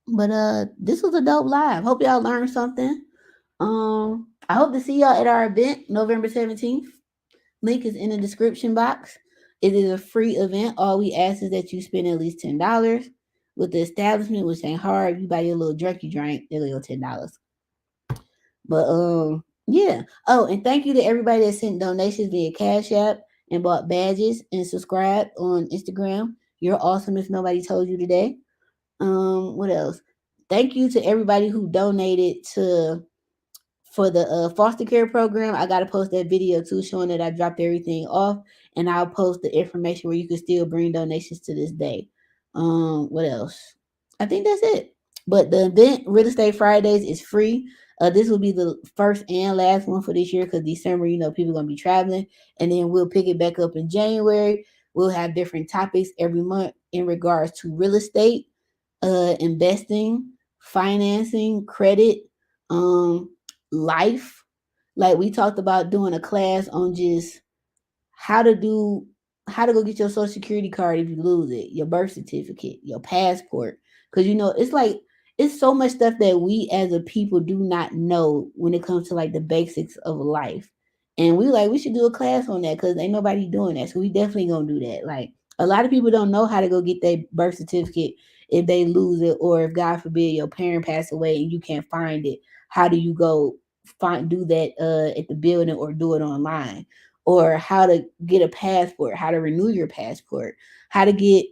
But this was a dope live. Hope y'all learned something. I hope to see y'all at our event November 17th. Link is in the description box. It is a free event. All we ask is that you spend at least $10 with the establishment, which ain't hard. If you buy your little drink you drink, they'll go $10. But yeah. Oh, and thank you to everybody that sent donations via Cash App and bought badges and subscribed on Instagram. You're awesome if nobody told you today. What else? Thank you to everybody who donated to for the foster care program. I gotta post that video too, showing that I dropped everything off, and I'll post the information where you can still bring donations to this day. What else? I think that's it. But the event, Real Estate Fridays, is free. This will be the first and last one for this year because December, people gonna be traveling, and then we'll pick it back up in January. We'll have different topics every month in regards to real estate, investing, financing, credit, um, life. Like we talked about doing a class on just how to do how to go get your social security card if you lose it, your birth certificate, your passport. Cause it's like it's so much stuff that we as a people do not know when it comes to like the basics of life. And we should do a class on that because ain't nobody doing that. So we definitely gonna do that. Like a lot of people don't know how to go get their birth certificate if they lose it, or if God forbid your parent passed away and you can't find it. How do you go do that at the building or do it online? Or how to get a passport, how to renew your passport, how to get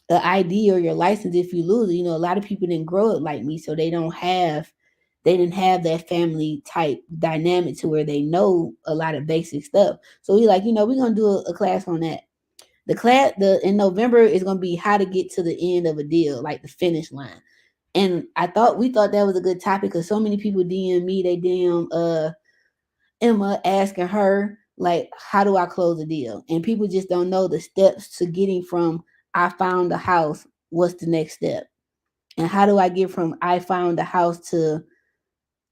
an ID or your license if you lose it. A lot of people didn't grow up like me, so they didn't have that family type dynamic to where they know a lot of basic stuff. So we're gonna do a class on that. The in November is gonna be how to get to the end of a deal, like the finish line. And we thought that was a good topic because so many people DM me, they DM Emma asking her, like, how do I close a deal? And people just don't know the steps to getting from I found a house, what's the next step? And how do I get from I found a house to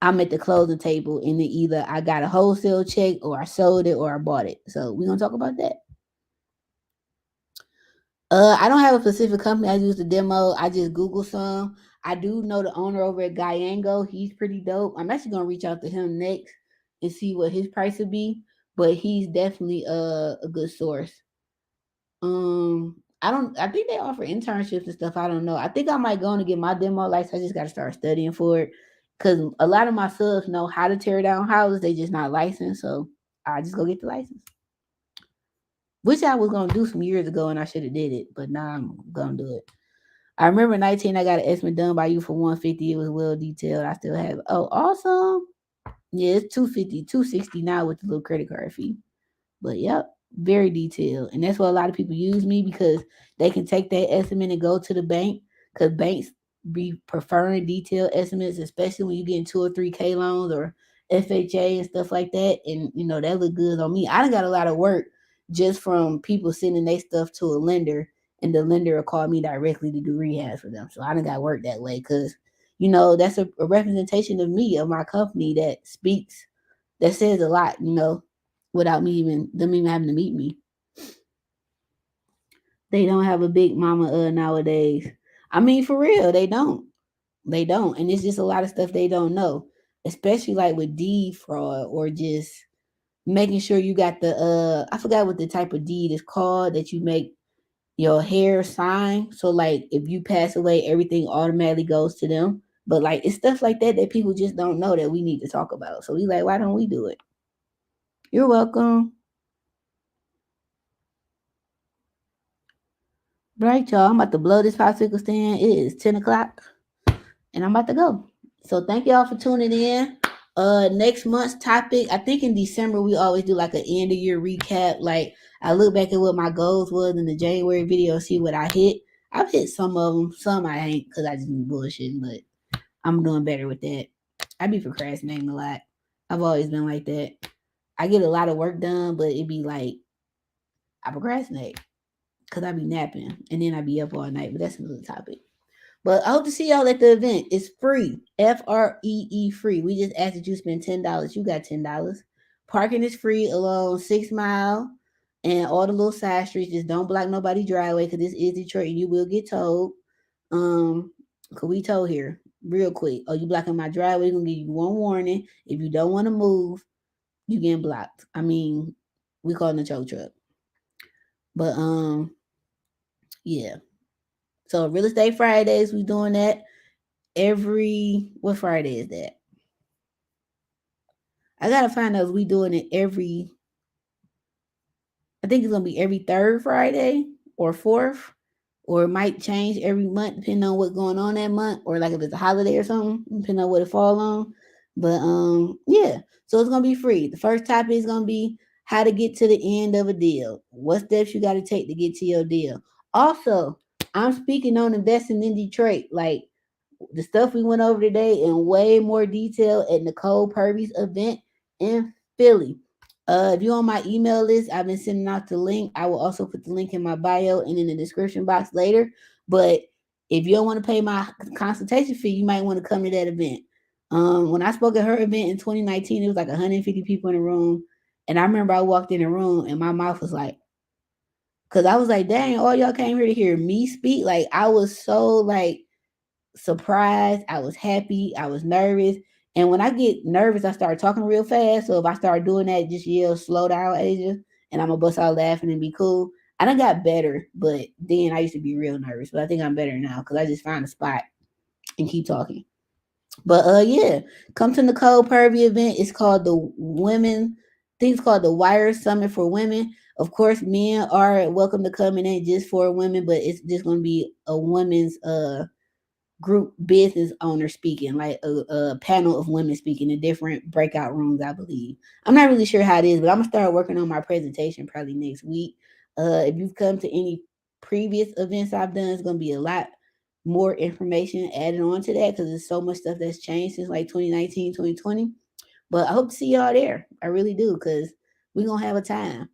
I'm at the closing table and then either I got a wholesale check or I sold it or I bought it. So we're gonna talk about that. I don't have a specific company I use the demo. I just Google some. I do know the owner over at Gyango. He's pretty dope. I'm actually gonna reach out to him next and see what his price would be. But he's definitely a good source. I don't. I think they offer internships and stuff. I don't know. I think I might go and get my demo license. I just got to start studying for it because a lot of my subs know how to tear down houses. They just not licensed. So I just go get the license, which I was gonna do some years ago, and I should have did it. But now I'm gonna do it. I remember 19. I got an estimate done by you for 150. It was well detailed. I still have it. Oh, awesome. Yeah, it's 250, 260 now with the little credit card fee. But yep, very detailed. And that's why a lot of people use me because they can take that estimate and go to the bank because banks be preferring detailed estimates, especially when you get 2 or 3K loans or FHA and stuff like that. And that look good on me. I done got a lot of work just from people sending their stuff to a lender and the lender will call me directly to do rehab for them. So I done got work that way because that's a representation of me, of my company that speaks, that says a lot, without them even having to meet me. They don't have a big mama nowadays. I mean, for real, they don't. They don't. And it's just a lot of stuff they don't know. Especially like with deed fraud or just making sure you got the I forgot what the type of deed is called that you make your hair sign. So like if you pass away, everything automatically goes to them. But like it's stuff like that that people just don't know that we need to talk about. So we like, why don't we do it? You're welcome. Right, y'all. I'm about to blow this popsicle stand. It is 10 o'clock and I'm about to go. So thank y'all for tuning in. Next month's topic, I think in December we always do like an end of year recap. Like I look back at what my goals was in the January video, see what I hit. I've hit some of them, some I ain't because I just been bullshitting, but I'm doing better with that. I be procrastinating a lot. I've always been like that. I get a lot of work done, but it be like I procrastinate because I be napping and then I be up all night. But that's another topic. But I hope to see y'all at the event. It's free. FREE free. We just asked that you spend $10. You got $10. Parking is free along 6 Mile. and all the little side streets. Just don't block nobody driveway because this is Detroit and you will get told. Um, cause we told here real quick. Oh, you blocking my driveway? We're gonna give you one warning. If you don't want to move, you getting blocked. I mean, we calling the choke truck. But yeah. So real estate Fridays, we doing that every what Friday is that? I gotta find out if we doing it every I think it's gonna be every third Friday or fourth, or it might change every month depending on what's going on that month, or like if it's a holiday or something, depending on what it fall on. But yeah. So it's gonna be free. The first topic is gonna be how to get to the end of a deal. What steps you gotta take to get to your deal. Also, I'm speaking on investing in Detroit. Like the stuff we went over today in way more detail at Nicole Purby's event in Philly. If you're on my email list, I've been sending out the link. I will also put the link in my bio and in the description box later. But if you don't want to pay my consultation fee, you might want to come to that event. When I spoke at her event in 2019, it was like 150 people in the room. And I remember I walked in the room and my mouth was like, because I was like, dang, all y'all came here to hear me speak. Like, I was so like surprised. I was happy. I was nervous. And when I get nervous, I start talking real fast. So if I start doing that, just yell, slow down, Asia. And I'm going to bust out laughing and be cool. I done got better, but then I used to be real nervous. But I think I'm better now because I just find a spot and keep talking. But yeah, come to Nicole Purvey event. It's called the Women, I think it's called the Wire Summit for Women. Of course, men are welcome to come in. Ain't just for women, but it's just gonna be a women's group business owner speaking, like a panel of women speaking in different breakout rooms, I believe. I'm not really sure how it is, but I'm gonna start working on my presentation probably next week. If you've come to any previous events I've done, it's gonna be a lot more information added on to that because there's so much stuff that's changed since like 2019, 2020. But I hope to see y'all there. I really do because we're gonna have a time.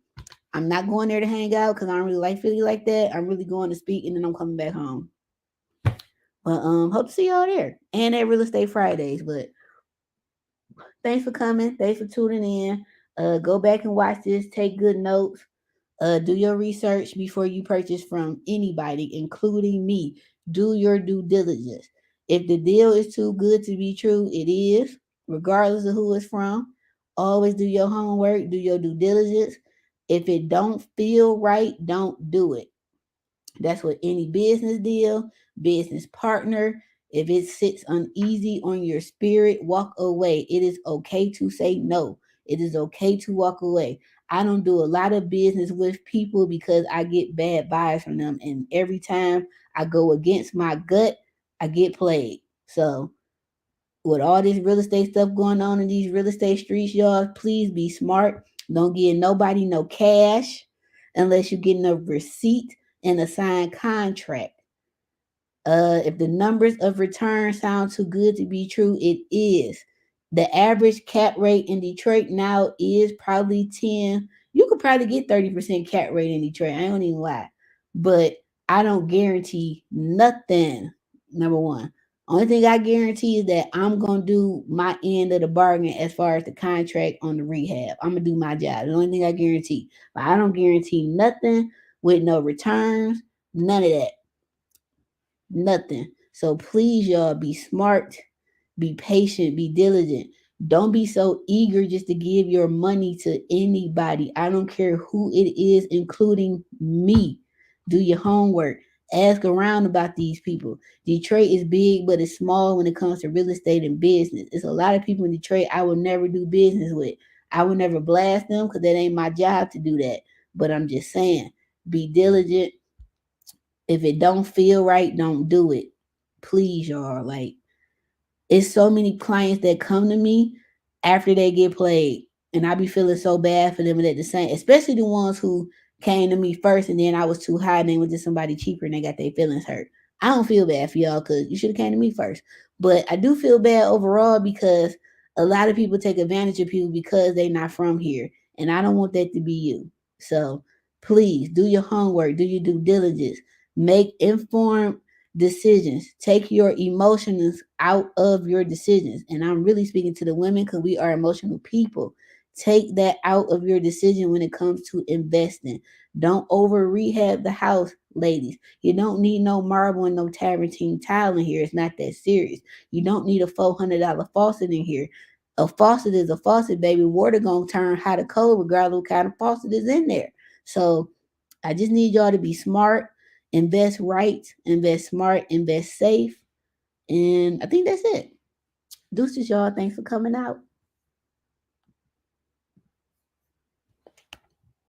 I'm not going there to hang out because I don't really like Philly like that. I'm really going to speak and then I'm coming back home. But hope to see y'all there and at Real Estate Fridays. But thanks for coming. Thanks for tuning in. Go back and watch this. Take good notes. Do your research before you purchase from anybody, including me. Do your due diligence. If the deal is too good to be true, it is, regardless of who it's from. Always do your homework. Do your due diligence. If it don't feel right, don't do it. That's with any business deal, business partner. If it sits uneasy on your spirit, walk away. It is okay to say no. It is okay to walk away. I don't do a lot of business with people because I get bad vibes from them. And every time I go against my gut, I get played. So, with all this real estate stuff going on in these real estate streets, y'all, please be smart. Don't give nobody no cash unless you're getting a receipt and a signed contract. If the numbers of return sound too good to be true, it is. The average cap rate in Detroit now is probably 10. You could probably get 30% cap rate in Detroit. I don't even lie. But I don't guarantee nothing. Number one. Only thing I guarantee is that I'm gonna do my end of the bargain as far as the contract on the rehab. I'm gonna do my job. The only thing I guarantee. But I don't guarantee nothing with no returns, none of that. Nothing. So please, y'all, be smart, be patient, be diligent. Don't be so eager just to give your money to anybody. I don't care who it is, including me. Do your homework. Ask around about these people. Detroit is big, but it's small when it comes to real estate and business. It's a lot of people in Detroit I will never do business with. I will never blast them because that ain't my job to do that. But I'm just saying, be diligent, if it don't feel right, don't do it. Please, y'all. Like, it's so many clients that come to me after they get played, and I be feeling so bad for them. And at the same, especially the ones who came to me first, and then I was too high, and they went to somebody cheaper, and they got their feelings hurt. I don't feel bad for y'all because you should have came to me first. But I do feel bad overall because a lot of people take advantage of people because they're not from here, and I don't want that to be you. So please do your homework, do your due diligence, make informed decisions. Take your emotions out of your decisions. And I'm really speaking to the women because we are emotional people. Take that out of your decision when it comes to investing. Don't over rehab the house, ladies. You don't need no marble and no Travertine tile in here. It's not that serious. You don't need a $400 faucet in here. A faucet is a faucet, baby. Water gonna turn hot or cold regardless of what kind of faucet is in there. So I just need y'all to be smart, invest right, invest smart, invest safe, and I think that's it. Deuces, y'all. Thanks for coming out.